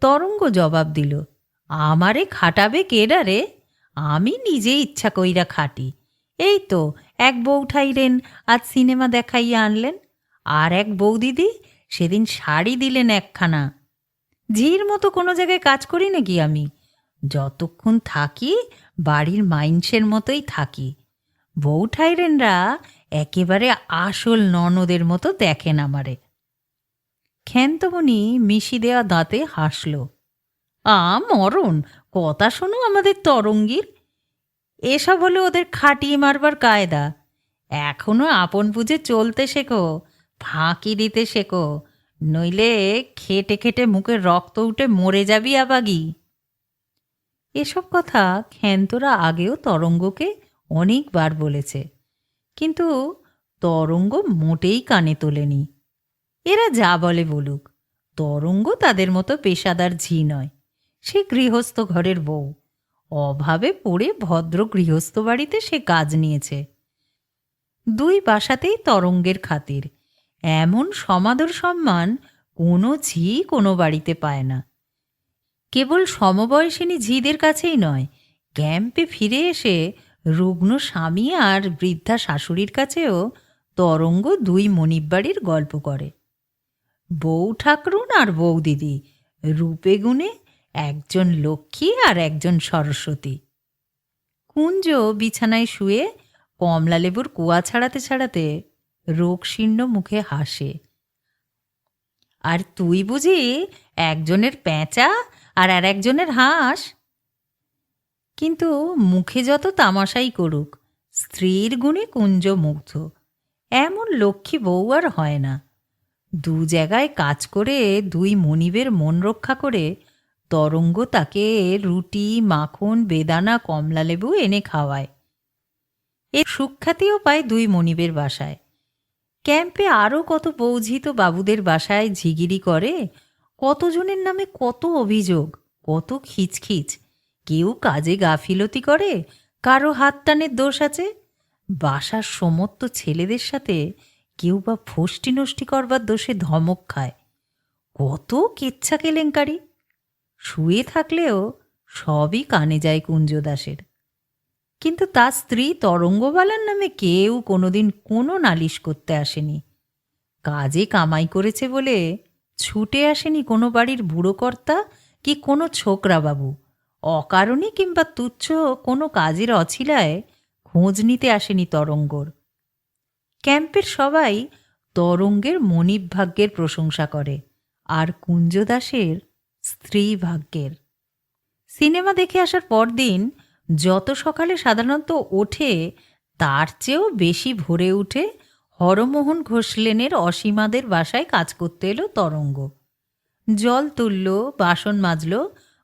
A: তরঙ্গ জবাব দিল, আমারে খাটাবে কেডা রে? আমি নিজে ইচ্ছা কইরা খাটি। এই তো এক বউ ঠাইরেন আজ সিনেমা দেখাইয়া আনলেন, আর এক বৌদিদি সেদিন শাড়ি দিলেন একখানা। ঝির মতো কোনো জায়গায় কাজ করি নাকি আমি? যতক্ষণ থাকি বাড়ির মাইনসের মতোই থাকি। বউ ঠাইরেনরা একেবারে আসল ননদের মতো দেখেন আমারে। ক্ষান্তমণি মিশি দেওয়া দাঁতে হাসল। মরণ, কথা শোনো আমাদের তরঙ্গীর। এসব হলো ওদের খাটিয়ে মারবার কায়দা। এখনো আপন বুঝে চলতে শেখো, ফাঁকি দিতে শেখো, নইলে খেটে খেটে মুখে রক্ত উঠে মরে যাবি আবাগি। এসব কথা ক্ষান্তরা আগেও তরঙ্গকে অনেকবার বলেছে, কিন্তু তরঙ্গ মোটেই কানে তোলেনি। এরা যা বলে বলুক, তরঙ্গ তাদের মতো পেশাদার ঝি নয়। সে গৃহস্থ ঘরের বউ, অভাবে পড়ে ভদ্র গৃহস্থ বাড়িতে সে কাজ নিয়েছে। দুই বাসাতেই তরঙ্গের খাতির। এমন সমাদর সম্মান কোনো ঝি কোনো বাড়িতে পায় না। কেবল সমবয়সিনী ঝিদের কাছেই নয়, ক্যাম্পে ফিরে এসে রুগ্ন স্বামী আর বৃদ্ধা শাশুড়ির কাছেও তরঙ্গ দুই মনিব বাড়ির গল্প করে। বউ ঠাকরুন আর বৌদিদি রূপে গুণে একজন লক্ষ্মী আর একজন সরস্বতী। কুঞ্জ বিছানায় শুয়ে কমলালেবুর কুয়া ছাড়াতে ছাড়াতে রোগশীর্ণ মুখে হাসে। আর তুই বুঝি একজনের প্যাঁচা আর একজনের হাঁস? কিন্তু মুখে যত তামাশাই করুক, স্ত্রীর গুণে কুঞ্জ মুগ্ধ। এমন লক্ষ্মী বউ আর হয় না। দু জায়গায় কাজ করে দুই মনিবের মন রক্ষা করে তরঙ্গ তাকে রুটি, মাখন, বেদানা, কমলালেবু এনে খাওয়ায়। এর সুখ্যাতিও পায় দুই মনিবের বাসায়। ক্যাম্পে আরও কত বৌঝি তো বাবুদের বাসায় ঝিগিরি করে। কতজনের নামে কত অভিযোগ, কত খিচখিচ। কেউ কাজে গাফিলতি করে, কারো হাত টানের দোষ আছে। বাসার সমস্ত ছেলেদের সাথে কেউ বা ফষ্টি নষ্টি করবার দোষে ধমক খায়। কত কেচ্ছা কেলেঙ্কারি। শুয়ে থাকলেও সবই কানে যায় কুঞ্জদাসের। কিন্তু তার স্ত্রী তরঙ্গবালার নামে কেউ কোনোদিন কোনো নালিশ করতে আসেনি। কাজে কামাই করেছে বলে ছুটে আসেনি কোনো বাড়ির বুড়ো কর্তা কি কোনো ছোকরা বাবু। অকারণে কিংবা তুচ্ছ কোনো কাজের অছিলায় খোঁজ নিতে আসেনি তরঙ্গর। ক্যাম্পের সবাই তরঙ্গের মনিব ভাগ্যের প্রশংসা করে, আর কুঞ্জদাসের স্ত্রী ভাগ্যের। সিনেমা দেখে আসার পরদিন যত সকালে সাধারণত ওঠে, তার চেয়েও বেশি ভোরে উঠে হরমোহন ঘোষ লেনের অসীমাদের বাসায় কাজ করতে এলো তরঙ্গ। জল তুলল, বাসন মাজল,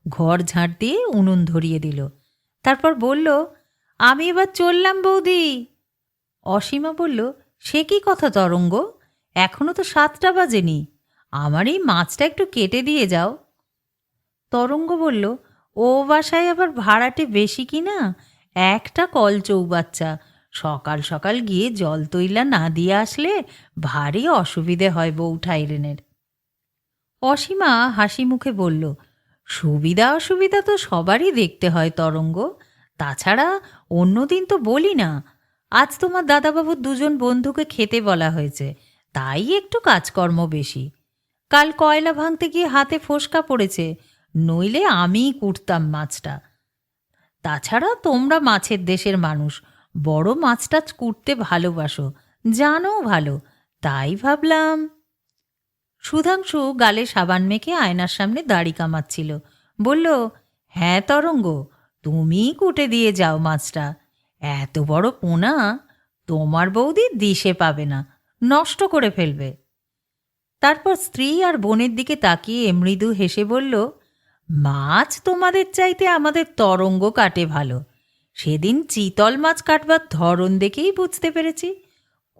A: ঘর ঝাঁট দিয়ে উনুন ধরিয়ে দিল। তারপর বলল, আমি এবার চললাম বৌদি। অসীমা বলল, সে কি কথা তরঙ্গ, এখনো তো 7টা বাজেনি। আমার এই মাছটা একটু কেটে দিয়ে যাও। তরঙ্গ বলল, ও বাসায় আবার ভাড়াটে বেশি কি না, একটা কল চৌবাচ্চা, সকাল সকাল গিয়ে জল তৈলা না দিয়ে আসলে ভারী অসুবিধে হয় বউ ঠাইরেনের। অসীমা হাসি মুখে বলল, সুবিধা অসুবিধা তো সবারই দেখতে হয় তরঙ্গ। তাছাড়া অন্যদিন তো বলি না। আজ তোমার দাদাবাবুর 2জন বন্ধুকে খেতে বলা হয়েছে, তাই একটু কাজকর্ম বেশি। কাল কয়লা ভাঙতে গিয়ে হাতে ফোসকা পড়েছে, নইলে আমিই কুটতাম মাছটা। তাছাড়া তোমরা মাছের দেশের মানুষ, বড় মাছ টাছ কুটতে ভালোবাসো, জানো ভালো, তাই ভাবলাম। সুধাংশু গালে সাবান মেখে আয়নার সামনে দাড়ি কামাচ্ছিল। বলল, হ্যাঁ তরঙ্গ, তুমিই কুটে দিয়ে যাও মাছটা। এত বড় পোনা তোমার বৌদি দিশে পাবে না, নষ্ট করে ফেলবে। তারপর স্ত্রী আর বোনের দিকে তাকিয়ে মৃদু হেসে বলল, মাছ তোমাদের চাইতে আমাদের তরঙ্গ কাটে ভালো। সেদিন চিতল মাছ কাটবার ধরন দেখেই বুঝতে পেরেছি,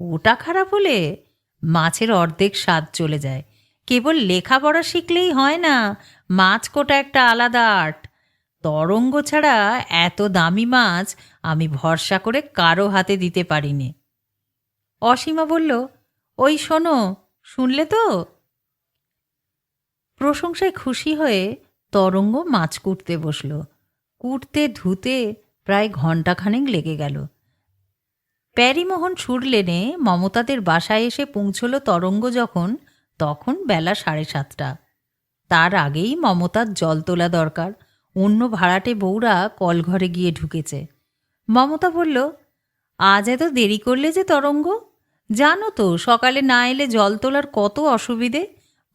A: কোটা খারাপ হলে মাছের অর্ধেক স্বাদ চলে যায়। কেবল লেখাপড়া শিখলেই হয় না, মাছ কোটা একটা আলাদা আর্ট। তরঙ্গ ছাড়া এত দামি মাছ আমি ভরসা করে কারো হাতে দিতে পারিনি। অসীমা বলল, ওই শোনো, শুনলে তো? প্রশংসায় খুশি হয়ে তরঙ্গ মাছ কুটতে বসল। কুটতে ধুতে প্রায় ঘণ্টাখানেক লেগে গেল। প্যারীমোহন সুর লেনে মমতাদের বাসায় এসে পৌঁছল তরঙ্গ যখন, তখন বেলা 7:30। তার আগেই মমতার জল তোলা দরকার। অন্য ভাড়াটে বউরা কলঘরে গিয়ে ঢুকেছে। মমতা বলল, আজ এত দেরি করলে যে তরঙ্গ? জানো তো সকালে না এলে জল তোলার কত অসুবিধে,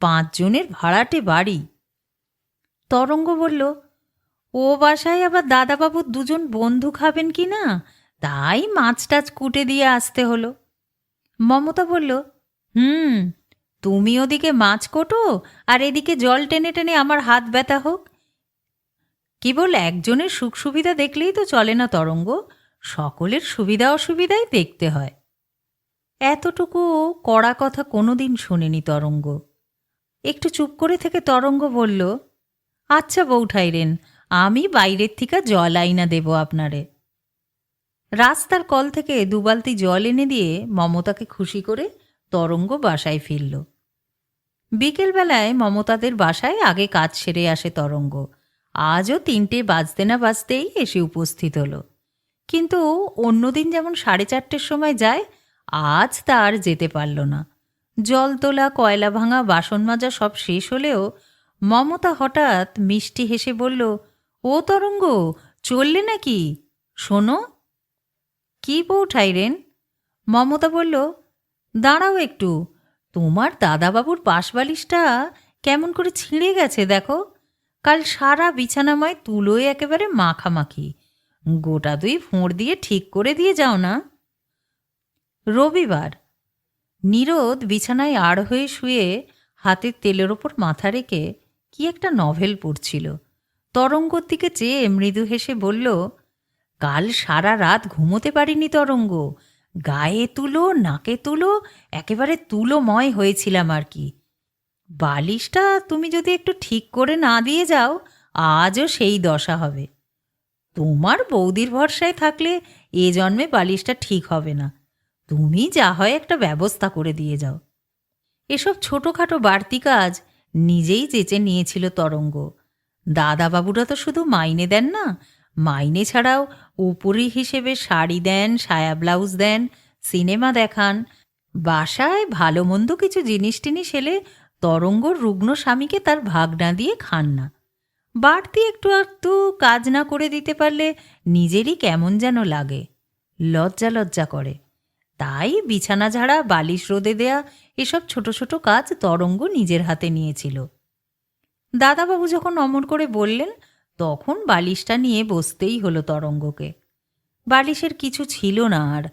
A: 5 জনের ভাড়াটে বাড়ি। তরঙ্গ বলল, ও বাসায় আবার দাদাবাবুর 2 জন বন্ধু খাবেন কি না, তাই মাছ টাছ কুটে দিয়ে আসতে হলো। মমতা বলল, তুমি ওদিকে মাছ কোটো আর এদিকে জল টেনে টেনে আমার হাত ব্যথা হোক। কেবল একজনের সুখ সুবিধা দেখলেই তো চলে না তরঙ্গ, সকলের সুবিধা অসুবিধাই দেখতে হয়। এতটুকু কড়া কথা কোনোদিন শোনেনি তরঙ্গ। একটু চুপ করে থেকে তরঙ্গ বলল, আচ্ছা বৌঠাইরেন, আমি বাইরের থেকে জল আইনা দেব আপনারে। রাস্তার কল থেকে 2 বালতি জল এনে দিয়ে মমতাকে খুশি করে তরঙ্গ বাসায় ফিরল। বিকেলবেলায় মমতাদের বাসায় আগে কাজ সেরে আসে তরঙ্গ। আজও 3টে বাজতে না বাজতেই এসে উপস্থিত হলো। কিন্তু অন্যদিন যেমন 4:30-র সময় যায়, আজ তার যেতে পারল না। জল তোলা, কয়লা ভাঙা, বাসন মাজা সব শেষ হলেও মমতা হঠাৎ মিষ্টি হেসে বলল, ও তরঙ্গ, চললে নাকি? শোনো। কি বৌঠাইরেন? মমতা বলল, দাঁড়াও একটু, তোমার দাদাবাবুর পাশবালিশটা কেমন করে ছিঁড়ে গেছে দেখো। কাল সারা বিছানাময় তুলোয় একেবারে মাখামাখি, গোটা 2 ফোঁড় দিয়ে ঠিক করে দিয়ে যাও না। রবিবার। নীরদ বিছানায় আড় হয়ে শুয়ে হাতের তেলের ওপর মাথা রেখে কি একটা নভেল পড়ছিল। তরঙ্গর দিকে চেয়ে মৃদু হেসে বলল, কাল সারা রাত ঘুমোতে পারিনি তরঙ্গ, গায়ে তুলো, নাকে তুলো, একেবারে তুলোময় হয়েছিলাম আর কি। বালিশটা তুমি যদি একটু ঠিক করে না দিয়ে যাও, আজও সেই দশা হবে। তোমার বৌদির ভরসায় থাকলে এ জন্মে বালিশটা ঠিক হবে না। তুমি যা হয় একটা ব্যবস্থা করে দিয়ে যাও। এসব ছোটোখাটো বাড়তি কাজ নিজেই চেঁচে নিয়েছিল তরঙ্গ। দাদাবাবুরা তো শুধু মাইনে দেন না, মাইনে ছাড়াও উপরি হিসেবে শাড়ি দেন, সায়া ব্লাউজ দেন, সিনেমা দেখান। বাসায় ভালো মন্দ কিছু জিনিস টিনিস এলে তরঙ্গর রুগ্ন স্বামীকে তার ভাগ না দিয়ে খান না। বাড়তি একটু একটু কাজ না করে দিতে পারলে নিজেরই কেমন যেন লাগে, লজ্জা লজ্জা করে। তাই বিছানা ঝাড়া, বালিশ রোদে দেয়া, এসব ছোট ছোট কাজ তরঙ্গ নিজের হাতে নিয়েছিল। দাদাবাবু যখন অমর করে বললেন, তখন বালিশটা নিয়ে বসতেই হলো তরঙ্গকে। বালিশের কিছু ছিল না আর,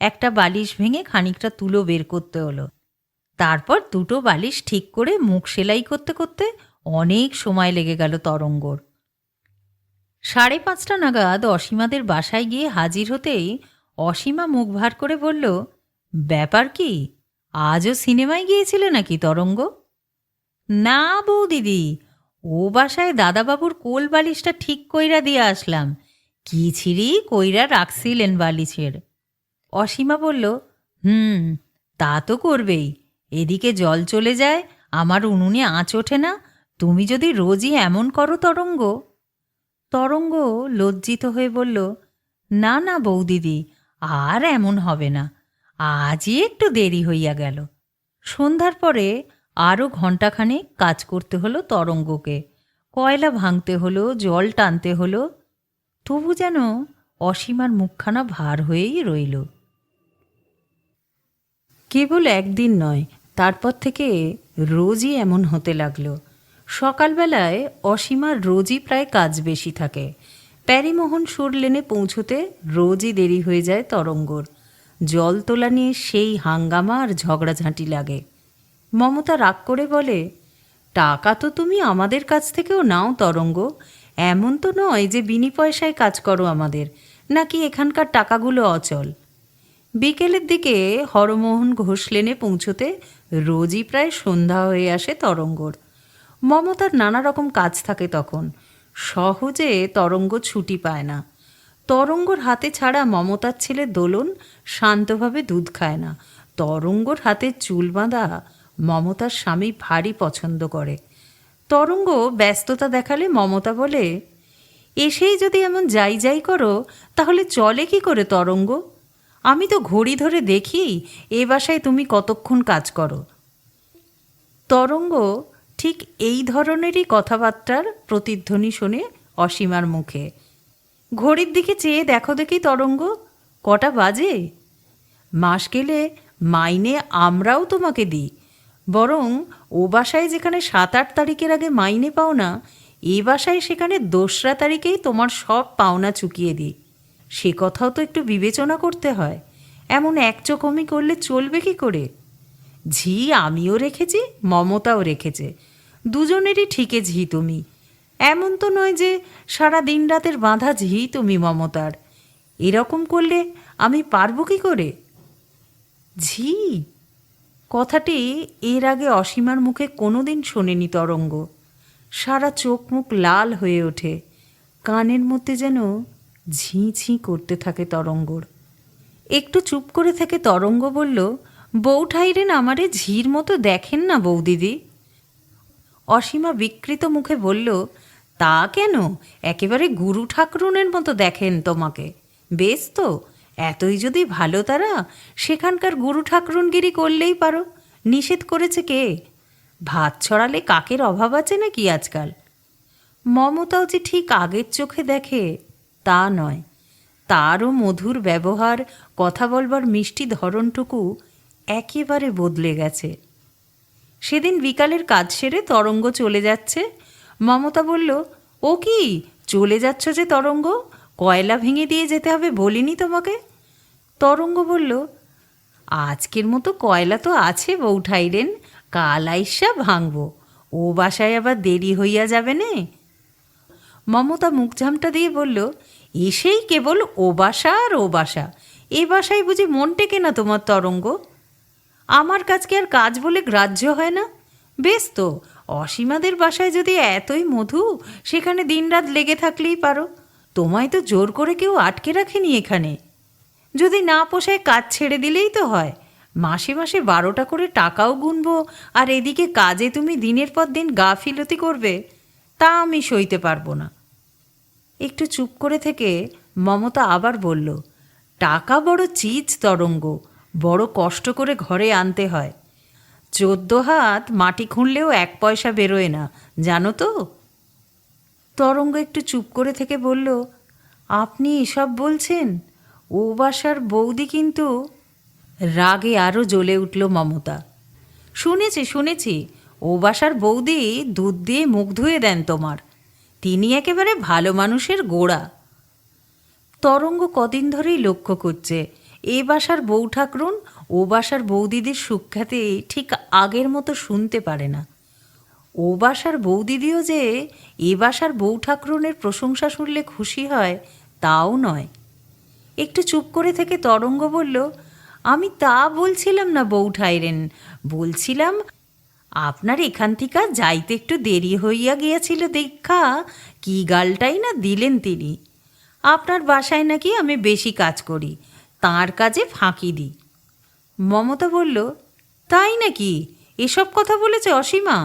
A: একটা বালিশ ভেঙে খানিকটা তুলো বের করতে হলো। তারপর 2টো বালিশ ঠিক করে মুখ সেলাই করতে করতে অনেক সময় লেগে গেল তরঙ্গর। 5:30 নাগাদ অসীমাদের বাসায় গিয়ে হাজির হতেই অসীমা মুখ ভার করে বলল, ব্যাপার কি, আজও সিনেমায় গিয়েছিলে নাকি তরঙ্গ? না বৌদিদি, ও বাসায় দাদাবাবুর কোল বালিশটা ঠিক কইরা দিয়ে আসলাম, কি ছিঁড়ি কইরা রাখছিলেন বালিশের। অসীমা বলল, তা তো করবেই, এদিকে জল চলে যায়, আমার উনুনে আঁচ ওঠে না, তুমি যদি রোজই এমন করো তরঙ্গ। তরঙ্গ লজ্জিত হয়ে বলল, না না বৌদিদি, আর এমন হবে না, আজই একটু দেরি হইয়া গেল। সন্ধ্যার পরে আরও ঘণ্টাখানেক কাজ করতে হলো তরঙ্গকে। কয়লা ভাঙতে হলো, জল টানতে হলো। তবু যেন অসীমার মুখখানা ভার হয়েই রইল। কেবল একদিন নয়, তারপর থেকে রোজই এমন হতে লাগলো। সকালবেলায় অসীমার রোজই প্রায় কাজ বেশি থাকে। প্যারিমোহন সুর লেনে পৌঁছতে রোজই দেরি হয়ে যায় তরঙ্গর। জল তোলা নিয়ে সেই হাঙ্গামা আর ঝগড়াঝাঁটি লাগে। মমতা রাগ করে বলে, টাকা তো তুমি আমাদের কাছ থেকেও নাও তরঙ্গ, এমন তো নয় যে বিনি পয়সায় কাজ করো আমাদের, নাকি এখানকার টাকাগুলো অচল। বিকেলের দিকে হরমোহন ঘোষ লেনে পৌঁছতে রোজই প্রায় সন্ধ্যা হয়ে আসে তরঙ্গর। মমতার নানা রকম কাজ থাকে তখন, সহজে তরঙ্গ ছুটি পায় না। তরঙ্গর হাতে ছাড়া মমতার ছেলে দোলন শান্তভাবে দুধ খায় না। তরঙ্গর হাতে চুল বাঁধা মমতার স্বামী ভারী পছন্দ করে। তরঙ্গ ব্যস্ততা দেখালে মমতা বলে, এসেই যদি এমন যাই যাই করো তাহলে চলে কি করে তরঙ্গ? আমি তো ঘড়ি ধরে দেখি এ বাসায় তুমি কতক্ষণ কাজ করো। তরঙ্গ ঠিক এই ধরনেরই কথাবার্তার প্রতিধ্বনি শোনে অসীমার মুখে। ঘড়ির দিকে চেয়ে দেখো দেখি তরঙ্গ, কটা বাজে? মাস গেলে মাইনে আমরাও তোমাকে দিই, বরং ও বাসায় যেখানে 7-8 তারিখের আগে মাইনে পাও না, এ বাসায় সেখানে 2রা তারিখেই তোমার সব পাওনা চুকিয়ে দিই। সে কথাও তো একটু বিবেচনা করতে হয়। এমন একচোখমি করলে চলবে কি করে? ঝি আমিও রেখেছি, মমতাও রেখেছে, দুজনেরই ঠিকে ঝি তুমি। এমন তো নয় যে সারা দিন রাতের বাঁধা ঝি তুমি মমতার। এরকম করলে আমি পারবো কি করে? ঝি কথাটি এর আগে অসীমার মুখে কোনোদিন শোনেনি তরঙ্গ। সারা চোখ মুখ লাল হয়ে ওঠে, কানের মধ্যে যেন ঝি ঝি করতে থাকে তরঙ্গর। একটু চুপ করে থেকে তরঙ্গ বলল, বউ ঠাইরেন আমারে ঝির মতো দেখেন না বৌদিদি? অসীমা বিকৃত মুখে বলল, তা কেন, একেবারে গুরু ঠাকরুনের মতো দেখেন তোমাকে। বেশ তো, এতই যদি ভালো তারা, সেখানকার গুরু ঠাকরুনগিরি করলেই পারো। নিষেধ করেছে কে? ভাত ছড়ালে কাকের অভাব আছে নাকি আজকাল? মমতাও যে ঠিক আগের চোখে দেখে তা নয়। তারও মধুর ব্যবহার, কথা বলবার মিষ্টি ধরনটুকু একেবারে বদলে গেছে। সেদিন বিকালের কাজ সেরে তরঙ্গ চলে যাচ্ছে। মমতা বলল, ও কি চলে যাচ্ছ যে তরঙ্গ? কয়লা ভেঙে দিয়ে যেতে হবে বলিনি তোমাকে? তরঙ্গ বলল, আজকের মতো কয়লা তো আছে বউ ঠাইরেন, কাল আইসা ভাঙব, ও বাসায় আবার দেরি হইয়া যাবে নে। মমতা মুখ ঝামটা দিয়ে বলল, এসেই কেবল ও বাসা আর ও বাসা, এ বাসায় বুঝি মন টেকে না তোমার তরঙ্গ? আমার কাজকে আর কাজ বলে গ্রাহ্য হয় না? বেশ তো, অসীমাদের বাসায় যদি এতই মধু, সেখানে দিনরাত লেগে থাকলেই পারো। তোমায় তো জোর করে কেউ আটকে রাখেনি এখানে। যদি না পোষায় কাজ ছেড়ে দিলেই তো হয়। মাসে মাসে 12টা করে টাকাও গুনবো, আর এদিকে কাজে তুমি দিনের পর দিন গাফিলতি করবে, তা আমি সইতে পারবো না। একটু চুপ করে থেকে মমতা আবার বলল, টাকা বড় চিজ তরঙ্গ, বড় কষ্ট করে ঘরে আনতে হয়। 14 হাত মাটি খুঁড়লেও 1 পয়সা বেরোয় না, জানো তো? তরঙ্গ একটু চুপ করে থেকে বলল, আপনি এসব বলছেন? ও বাসার বৌদি কিন্তু। রাগে আরও জ্বলে উঠল মমতা। শুনেছি, ও বাসার বৌদি দুধ দিয়ে মুখ ধুয়ে দেন তোমার। তিনি একেবারে ভালো মানুষের গোড়া। তরঙ্গ কদিন ধরেই লক্ষ্য করছে, এ বাসার বউ ঠাকরুন ও বাসার বৌদিদির সুখ্যাতি ঠিক আগের মতো শুনতে পারে না। ও বাসার বৌদিদিও যে এ বাসার বউ ঠাকরুনের প্রশংসা শুনলে খুশি হয় তাও নয়। একটু চুপ করে থেকে তরঙ্গ বলল, আমি তা বলছিলাম না বউ ঠাইরেন, বলছিলাম আপনার এখান থেকে যাইতে একটু দেরি হইয়া গিয়াছিল দেখা কি গালটাই না দিলেন তিনি। আপনার বাসায় নাকি আমি বেশি কাজ করি, তাঁর কাজে ফাঁকি দিই। মমতা বলল, তাই নাকি? এসব কথা বলেছে অসীমা?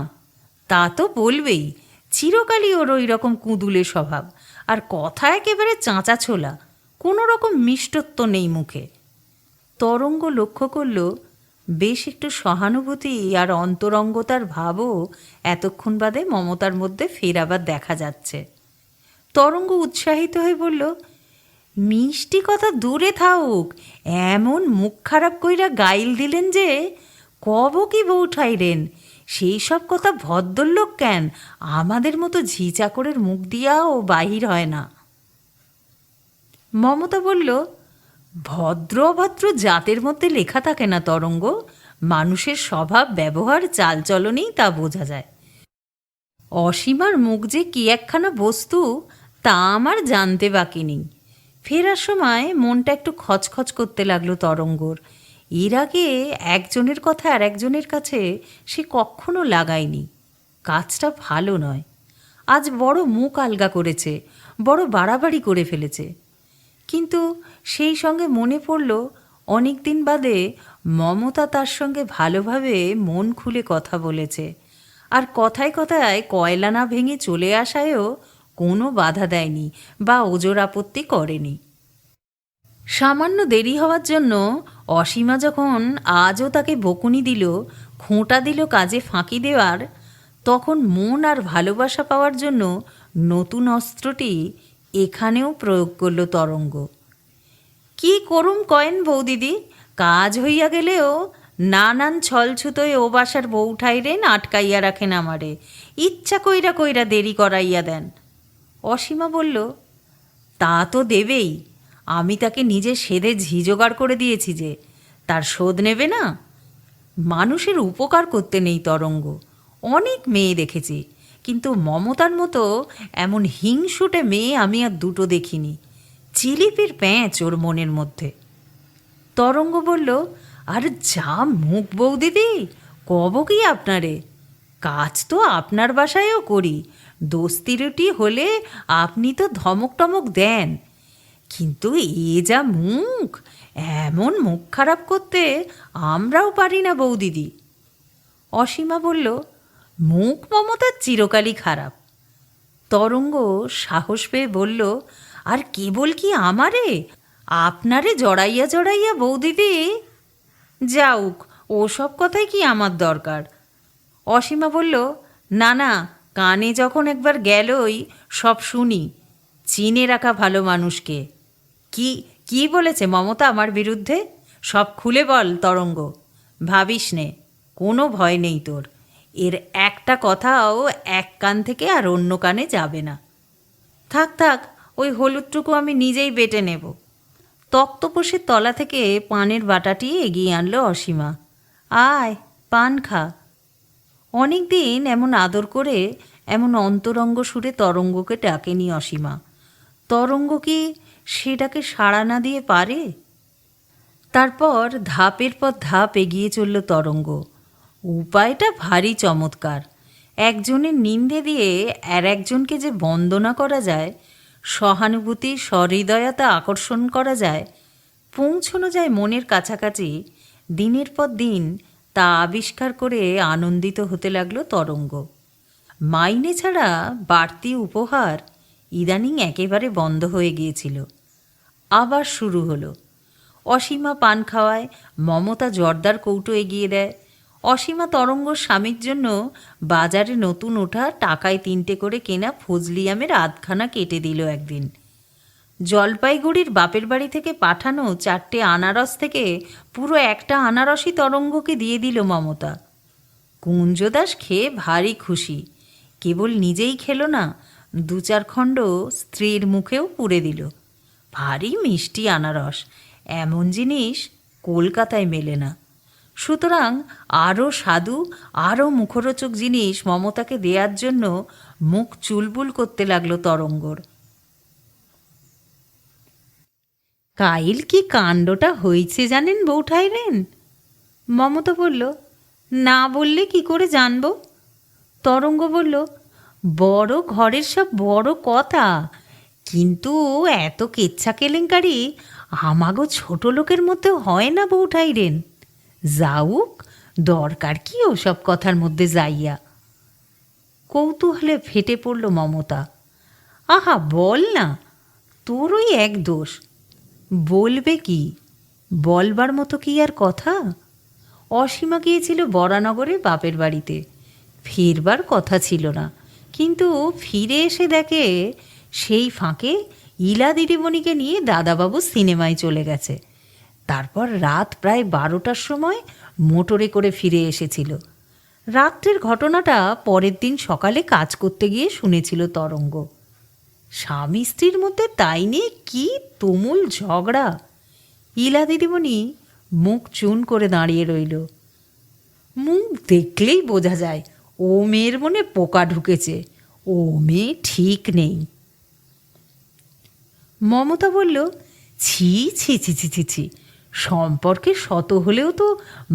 A: তা তো বলবেই, চিরকালই ওর ওই রকম কুঁদুলে স্বভাব, আর কথা একেবারে চাঁচা ছোলা, কোনো রকম মিষ্টত্ব নেই মুখে। তরঙ্গ লক্ষ্য করল, বেশ একটু সহানুভূতি আর অন্তরঙ্গতার ভাবও এতক্ষণ বাদে মমতার মধ্যে ফের আবার দেখা যাচ্ছে। তরঙ্গ উৎসাহিত হয়ে বলল, মিষ্টি কথা দূরে থাকুক, এমন মুখ খারাপ কইরা গাইল দিলেন যে কব কি বউ ঠাইরেন, সেই সব কথা ভদ্রলোক কেন, আমাদের মতো ঝি চাকরের মুখ দিয়াও বাহির হয় না। মমতা বলল, ভদ্র অভদ্র জাতের মধ্যে লেখা থাকে না তরঙ্গ, মানুষের স্বভাব ব্যবহার চালচলনেই তা বোঝা যায়। অসীমার মুখ যে কি একখানা বস্তু তা আমার জানতে বাকি নেই। ফেরার সময় মনটা একটু খচখচ করতে লাগলো তরঙ্গর। এর আগে একজনের কথা আর একজনের কাছে সে কখনো লাগায়নি। কাজটা ভালো নয়। আজ বড় মুখ আলগা করেছে, বড় বাড়াবাড়ি করে ফেলেছে। কিন্তু সেই সঙ্গে মনে পড়ল অনেক দিন বাদে মমতা তার সঙ্গে ভালোভাবে মন খুলে কথা বলেছে, আর কথায় কথায় কয়লা না ভেঙে চলে আসায়ও কোনো বাধা দেয়নি বা ওজর আপত্তি করেনি। সামান্য দেরি হওয়ার জন্য অসীমা যখন আজও তাকে বকুনি দিল, খোঁটা দিল কাজে ফাঁকি দেওয়ার, তখন মন আর ভালোবাসা পাওয়ার জন্য নতুন অস্ত্রটি এখানেও প্রয়োগ করল তরঙ্গ। কি করুম কয়েন বৌদিদি, কাজ হইয়া গেলেও নানান ছলছুতোয় ও বাসার বউ ঠাইরেন আটকাইয়া রাখেন আমারে, ইচ্ছা কইরা কইরা দেরি করাইয়া দেন। অসীমা বলল, তা তো দেবেই, আমি তাকে নিজে সেধে ঝি জোগাড় করে দিয়েছি যে, তার শোধ নেবে না? মানুষের উপকার করতে নেই তরঙ্গ, অনেক মেয়ে দেখেছি, কিন্তু মমতার মতো এমন হিংসুটে মেয়ে আমি আর দুটো দেখিনি। চিলিপির প্যাঁচ ওর মনের মধ্যে। তরঙ্গ বলল, আর যা মুখ বৌদিদি, কব কি আপনারে, কাজ তো আপনার বাসায়ও করি, দোস্তিরুটি হলে আপনি তো ধমক টমক দেন, কিন্তু এ যা মুখ, এমন মুখ খারাপ করতে আমরাও পারি না বৌদিদি। অসীমা বলল, মুখ মমতার চিরকালই খারাপ। তরঙ্গ সাহস পেয়ে বলল, আর কেবল কি আমারে, আপনারে জড়াইয়া জড়াইয়া বৌদিদি। যাউক, ওসব কথাই কি আমার দরকার। অসীমা বলল, না না, কানে যখন একবার গেলই সব শুনি, চিনে রাখা ভালো মানুষকে। কি কি বলেছে মমতা আমার বিরুদ্ধে, সব খুলে বল তরঙ্গ, ভাবিস নে, কোনো ভয় নেই তোর, এর একটা কথাও এক কান থেকে আর অন্য কানে যাবে না। থাক থাক, ওই হলুদটুকু আমি নিজেই বেটে নেব। তক্তপোষের তলা থেকে পানের বাটাটি এগিয়ে আনলো অসীমা। আয়, পান খা। অনেক দিন এমন আদর করে, এমন অন্তরঙ্গ সুরে তরঙ্গকে ডাকেনি অসীমা। তরঙ্গ কি সেটাকে সাড়া না দিয়ে পারে? তারপর ধাপের পর ধাপ এগিয়ে চলল তরঙ্গ। উপায়টা ভারী চমৎকার। একজনের নিন্দে দিয়ে আর একজনকে যে বন্দনা করা যায়, সহানুভূতি সহৃদয়তা আকর্ষণ করা যায়, পৌঁছানো যায় মনের কাছাকাছি, দিনের পর দিন তা আবিষ্কার করে আনন্দিত হতে লাগলো তরঙ্গ। মাইনে ছাড়া বাড়তি উপহার ইদানিং একেবারে বন্ধ হয়ে গিয়েছিল, আবার শুরু হলো। অসীমা পান খাওয়ায়, মমতা জর্দার কৌটো এগিয়ে দেয়। অসীমা তরঙ্গর স্বামীর জন্য বাজারে নতুন ওঠা টাকায় 3টে করে কেনা ফজলি আমের আধখানা কেটে দিল একদিন। জলপাইগুড়ির বাপের বাড়ি থেকে পাঠানো 4টে আনারস থেকে পুরো একটা আনারসই তরঙ্গকে দিয়ে দিল মমতা। কুঞ্জদাস খেয়ে ভারী খুশি, কেবল নিজেই খেলো না, 2-4 খণ্ড স্ত্রীর মুখেও পুরে দিল। ভারী মিষ্টি আনারস, এমন জিনিস কলকাতায় মেলে না। সুতরাং আরও স্বাদু, আরও মুখরোচক জিনিস মমতাকে দেওয়ার জন্য মুখ চুলবুল করতে লাগলো তরঙ্গর। কাইল কি কাণ্ডটা হয়েছে জানেন বৌঠাইরেন? মমতা বলল, না বললে কি করে জানব? তরঙ্গ বলল, বড় ঘরের সব বড় কথা, কিন্তু এত কেচ্ছা কেলেঙ্কারি আমাগো ছোট লোকের মধ্যে হয় না বৌঠাইরেন। যাউক, দরকার কি ওসব কথার মধ্যে যাইয়া। কৌতূহলে ফেটে পড়ল মমতা। আহা বল না, তোর ওই এক দোষ। বলবে কি, বলবার মতো কি আর কথা? অসীমা গিয়েছিল বরানগরে বাপের বাড়িতে, ফিরবার কথা ছিল না, কিন্তু ফিরে এসে দেখে সেই ফাঁকে ইলা দিদিমণিকে নিয়ে দাদাবাবু সিনেমায় চলে গেছে। তারপর রাত প্রায় 12টার সময় মোটরে করে ফিরে এসেছিল। রাত্রের ঘটনাটা পরের দিন সকালে কাজ করতে গিয়ে শুনেছিল তরঙ্গ। স্বামী স্ত্রীর মধ্যে তাই নিয়ে কি তুমুল ঝগড়া। ইলা দিদিমণি মুখ চুন করে দাঁড়িয়ে রইল। মুখ দেখলেই বোঝা যায় ও মেয়ের মনে পোকা ঢুকেছে, ও মেয়ে ঠিক নেই। মমতা বলল, ছি ছি ছি ছি ছি ছি, সম্পর্কে শত হলেও তো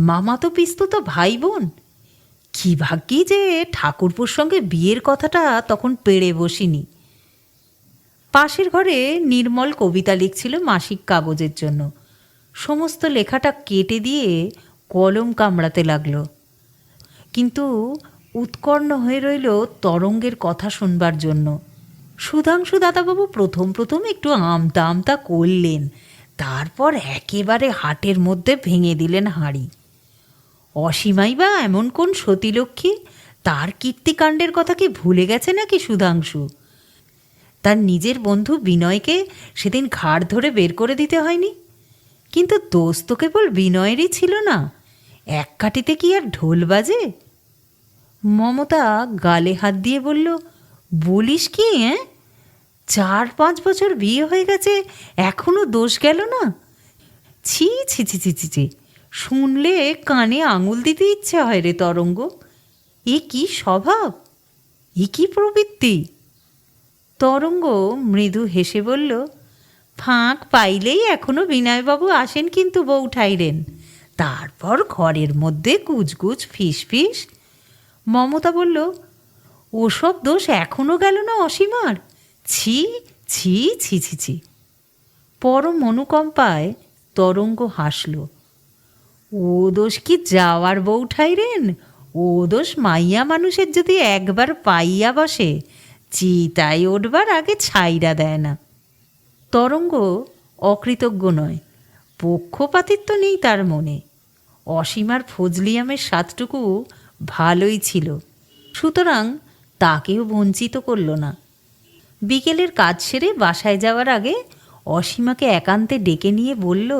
A: মামাতো পিস্তত ভাই বোন। কি ভাগ্যি যে ঠাকুরপুর সঙ্গে বিয়ের কথাটা তখন পেড়ে বসিনি। পাশের ঘরে নির্মল কবিতা লিখছিল মাসিক কাগজের জন্য। সমস্ত লেখাটা কেটে দিয়ে কলম কামড়াতে লাগলো, কিন্তু উৎকর্ণ হয়ে রইল তরঙ্গের কথা শুনবার জন্য। সুধাংশু দাদাবাবু প্রথম প্রথম একটু আমতা আমতা করলেন, তারপর একেবারে হাটের মধ্যে ভেঙে দিলেন হাঁড়ি। অসীমাই বা এমন কোন সতীলক্ষ্মী, তার কীর্তিকাণ্ডের কথা কি ভুলে গেছে নাকি সুধাংশু? তার নিজের বন্ধু বিনয়কে সেদিন ঘাড় ধরে বের করে দিতে হয়নি? কিন্তু দোষ তো কেবল বিনয়েরই ছিল না, এক কাঠিতে কি আর ঢোল বাজে? মমতা গালে হাত দিয়ে বলল, বলিস কি? 4-5 বছর বিয়ে হয়ে গেছে, এখনো দোষ গেল না? ছি ছি ছি ছি ছি ছি, শুনলে কানে আঙুল দিতে ইচ্ছে হয় রে তরঙ্গ। এ কি স্বভাব, এ কি প্রবৃত্তি? তরঙ্গ মৃদু হেসে বলল, ফাঁক পাইলেই এখনো বিনয়বাবু আসেন কিন্তু বউ ঠাইরেন, তারপর ঘরের মধ্যে কুচকুচ ফিস ফিস। মমতা বলল, ওসব দোষ এখনো গেল না অসীমার? ছি ছি ছি ছি ছি। পরম অনুকম্পায় তরঙ্গ হাসল। ও দোষ কি যাওয়ার বউ ঠাইরেন? ও দোষ মাইয়া মানুষের যদি একবার পাইয়া বসে, চিতায় ওঠবার আগে ছাইরা দেয় না। তরঙ্গ অকৃতজ্ঞ নয়, পক্ষপাতিত্ব নেই তার মনে। অসীমার ফজলিয়ামের স্বাদটুকু ভালোই ছিল, সুতরাং তাকেও বঞ্চিত করল না। বিকেলের কাজ সেরে বাসায় যাওয়ার আগে অসীমাকে একান্তে ডেকে নিয়ে বলল,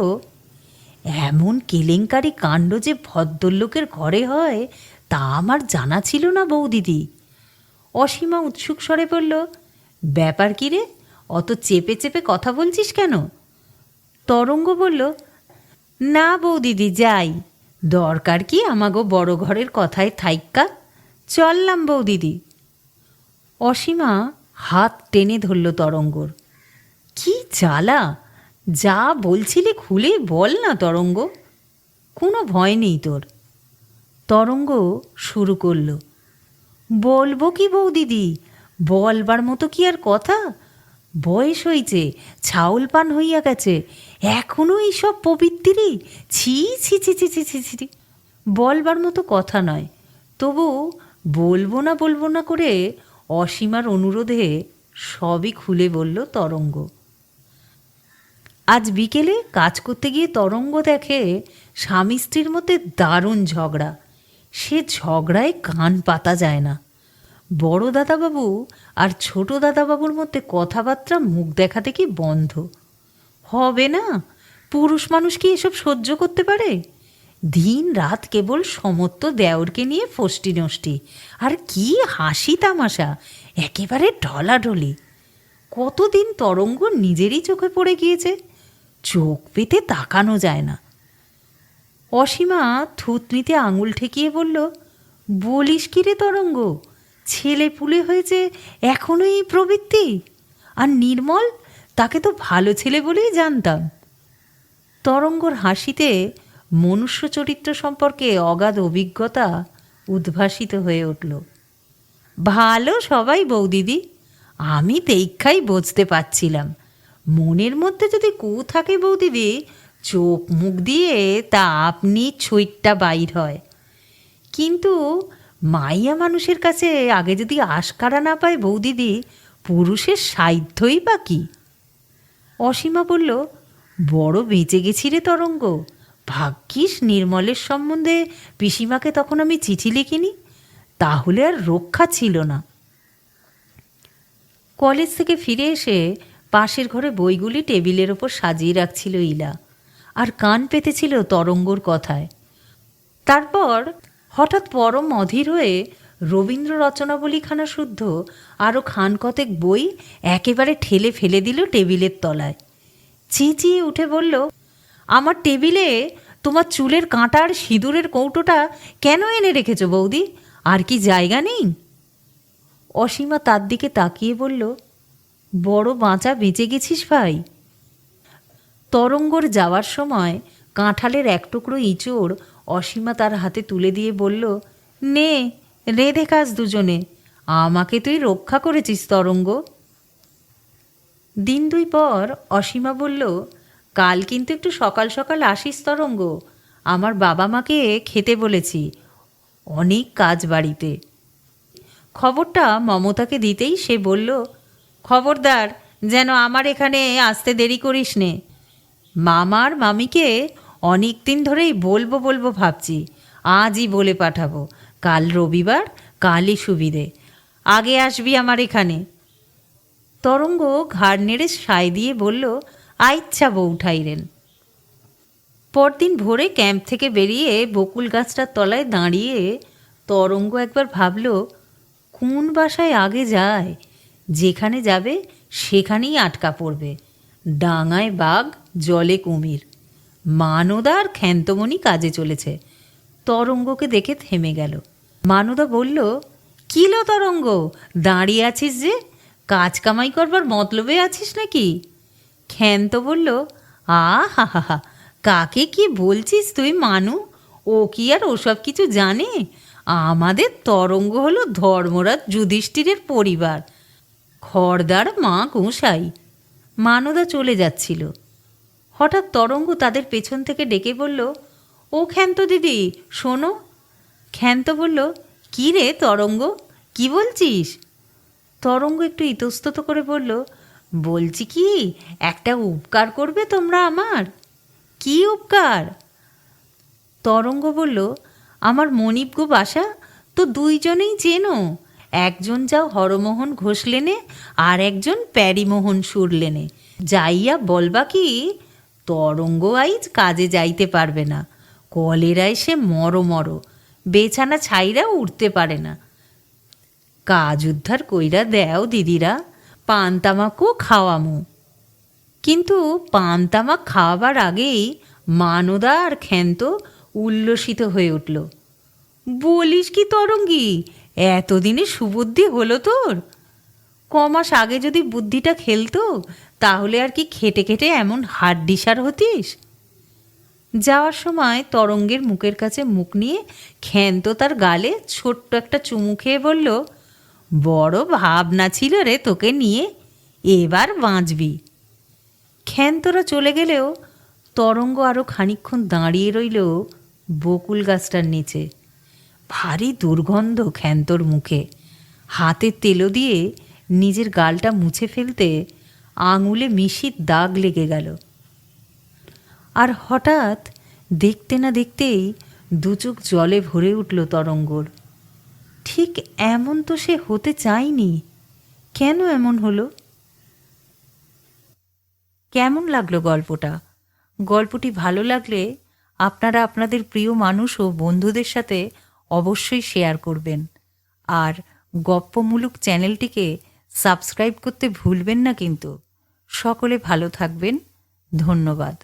A: এমন কেলেঙ্কারি কাণ্ড যে ভদ্রলোকের ঘরে হয় তা আমার জানা ছিল না বৌদিদি। অসীমা উৎসুক স্বরে বলল, ব্যাপার কী রে, অত চেপে চেপে কথা বলছিস কেন? তরঙ্গ বলল, না বৌদিদি, যাই, দরকার কি আমাগো বড় ঘরের কথায় থাইক্কা, চললাম বৌদিদি। অসীমা হাত টেনে ধরল তরঙ্গর। কি জ্বালা, যা বলছিলি খুলে বল না তরঙ্গ, কোনো ভয় নেই তোর। তরঙ্গ শুরু করল, বলবো কি বৌদিদি, বলবার মতো কি আর কথা? বয়স হইছে, ছাউল পান হইয়া গেছে, এখনো এইসব পবিত্রি, ছি ছি ছি ছি ছি ছি ছি। বলবার মতো কথা নয়, তবু বলবো না করে অসীমার অনুরোধে সবই খুলে বলল তরঙ্গ। আজ বিকেলে কাজ করতে গিয়ে তরঙ্গ দেখে স্বামী স্ত্রীর মধ্যে দারুণ ঝগড়া। সে ঝগড়ায় কান পাতা যায় না। বড় দাদাবাবু আর ছোট দাদাবাবুর মধ্যে কথাবার্তা মুখ দেখা দেখি বন্ধ। হবে না, পুরুষ মানুষ কি এসব সহ্য করতে পারে? দিন রাত কেবল সমস্ত দেওরকে নিয়ে ফষ্টি নষ্টি, আর কি হাসি তামাশা, একেবারে ঢলাঢলি। কতদিন তরঙ্গ নিজেরই চোখে পড়ে গিয়েছে, চোখ পেতে তাকানো যায় না। অসীমা থুতনিতে আঙুল ঠেকিয়ে বলল, বলিস কি রে তরঙ্গ, ছেলে পুলে হয়েছে এখনো এই প্রবৃত্তি? আর নির্মল, তাকে তো ভালো ছেলে বলেই জানতাম। তরঙ্গর হাসিতে মনুষ্য চরিত্র সম্পর্কে অগাধ অভিজ্ঞতা উদ্ভাসিত হয়ে উঠল। ভালো সবাই বৌদিদি, আমি তেইক্ষাই বুঝতে পারছিলাম। মনের মধ্যে যদি কু থাকে বৌদিদি, চোখ মুখ দিয়ে তা আপনি ছইটটা বাইর হয়। কিন্তু মাইয়া মানুষের কাছে আগে যদি আশকারা না পায় বৌদিদি, পুরুষের সাধ্যই বা কী? অসীমা বলল, বড় বেঁচে গেছি রে তরঙ্গ, ভাগ্যিস নির্মলের সম্বন্ধে পিসিমাকে তখন আমি চিঠি লিখিনি, তাহলে আর রক্ষা ছিল না। কলেজ থেকে ফিরে এসে পাশের ঘরে বইগুলি টেবিলের ওপর সাজিয়ে রাখছিল ইলা, আর কান পেতেছিল তরঙ্গর কথায়। তারপর হঠাৎ পরম অধীর হয়ে রবীন্দ্র রচনাবলীখানা শুদ্ধ আরও খানকতেক বই একেবারে ঠেলে ফেলে দিল টেবিলের তলায়। চেঁচিয়ে উঠে বলল, আমার টেবিলে তোমার চুলের কাঁটা আর সিঁদুরের কৌটোটা কেন এনে রেখেছ বৌদি? আর কি জায়গা নেই? অসীমা তার দিকে তাকিয়ে বলল, বড় বাঁচা বেঁচে গেছিস ভাই। তরঙ্গর যাওয়ার সময় কাঁঠালের এক টুকরো ইঁচড় অসীমা তার হাতে তুলে দিয়ে বলল, নে রেঁধে খাস দুজনে, আমাকে তুই রক্ষা করেছিস তরঙ্গ। দিন দুই পর অসীমা বলল, কাল কিন্তু একটু সকাল সকাল আসিস তরঙ্গ, আমার বাবা মাকে খেতে বলেছি, অনেক কাজ বাড়িতে। খবরটা মমতাকে দিতেই সে বলল, খবরদার যেন আমার এখানে আসতে দেরি করিস নে। মামার মামিকে অনেক দিন ধরেই বলবো বলবো ভাবছি, আজই বলে পাঠাবো। কাল রবিবার, কালই সুবিধে, আগে আসবি আমার এখানে। তরঙ্গ ঘাড় নেড়ে সায় দিয়ে বলল, আচ্ছা বউ ঠাইরেন। পরদিন ভোরে ক্যাম্প থেকে বেরিয়ে বকুল গাছটার তলায় দাঁড়িয়ে তরঙ্গ একবার ভাবল, কোন বাসায় আগে যায়? যেখানে যাবে সেখানেই আটকা পড়বে। ডাঙায় বাঘ, জলে কুমির। মানদা আর ক্ষেন্তমণি কাজে চলেছে। তরঙ্গকে দেখে থেমে গেল। মানদা বলল, কি লো তরঙ্গ, দাঁড়িয়ে আছিস যে? কাজ কামাই করবার মতলবে আছিস নাকি? ক্ষেন্ত বলল, হা হা, কাকে কি বলছিস তুই মানু? ও কি আর ওসব কিছু জানে? আমাদের তরঙ্গ হলো ধর্মরাজ যুধিষ্ঠিরের পরিবার, খড়দার মা গোসাই। মানদা চলে যাচ্ছিল। হঠাৎ তরঙ্গ তাদের পেছন থেকে ডেকে বলল, ও ক্ষান্ত দিদি শোনো। ক্ষান্ত বলল, কী রে তরঙ্গ, কি বলছিস? তরঙ্গ একটু ইতস্তত করে বলল, বলছি কি, একটা উপকার করবে তোমরা আমার। কি উপকার? তরঙ্গ বলল, আমার মনিবগো বাসা তো দুইজনেই চেনো। একজন যাও হরমোহন ঘোষ লেনে, আর একজন প্যারিমোহন সুর লেনে। যাইয়া বলবা কি, তরঙ্গ আইজ কাজে যাইতে পারবে না, কলেরায় সে মরো, বেছানা ছাইরা উঠতে পারে না। কাজ উদ্ধার কইরা দেও দিদিরা, পান তামাকও খাওয়ামু। কিন্তু পান তামাক খাওয়াবার আগেই মানদা আর ক্ষান্ত উল্লসিত হয়ে উঠল। বলিস কি তরঙ্গী, এতদিনে সুবুদ্ধি হলো তোর? কমাস আগে যদি বুদ্ধিটা খেলতো তাহলে আর কি খেটে খেটে এমন হাড্ডিসার হতিস? যাওয়ার সময় তরঙ্গের মুখের কাছে মুখ নিয়ে ক্ষান্ত তার গালে ছোট্ট একটা চুমু খেয়ে বলল, বড় ভাবনা ছিল রে তোকে নিয়ে, এবার বাঁচবি। ক্ষান্তরা চলে গেলেও তরঙ্গ আরও খানিকক্ষণ দাঁড়িয়ে রইল বকুল গাছটার নিচে। ভারী দুর্গন্ধ ক্ষান্তর মুখে। হাতের তেলো দিয়ে নিজের গালটা মুছে ফেলতে আঙুলে মিশির দাগ লেগে গেল। আর হঠাৎ দেখতে না দেখতেই দুচোখ জলে ভরে উঠল তরঙ্গর। ঠিক এমন তো সে হতে চায়নি, কেন এমন হলো? কেমন লাগলো গল্পটা? গল্পটি ভালো লাগলে আপনারা আপনাদের প্রিয় মানুষ ও বন্ধুদের সাথে অবশ্যই শেয়ার করবেন। আর গপ্পমূলক চ্যানেলটিকে সাবস্ক্রাইব করতে ভুলবেন না কিন্তু। সকলে ভালো থাকবেন। ধন্যবাদ।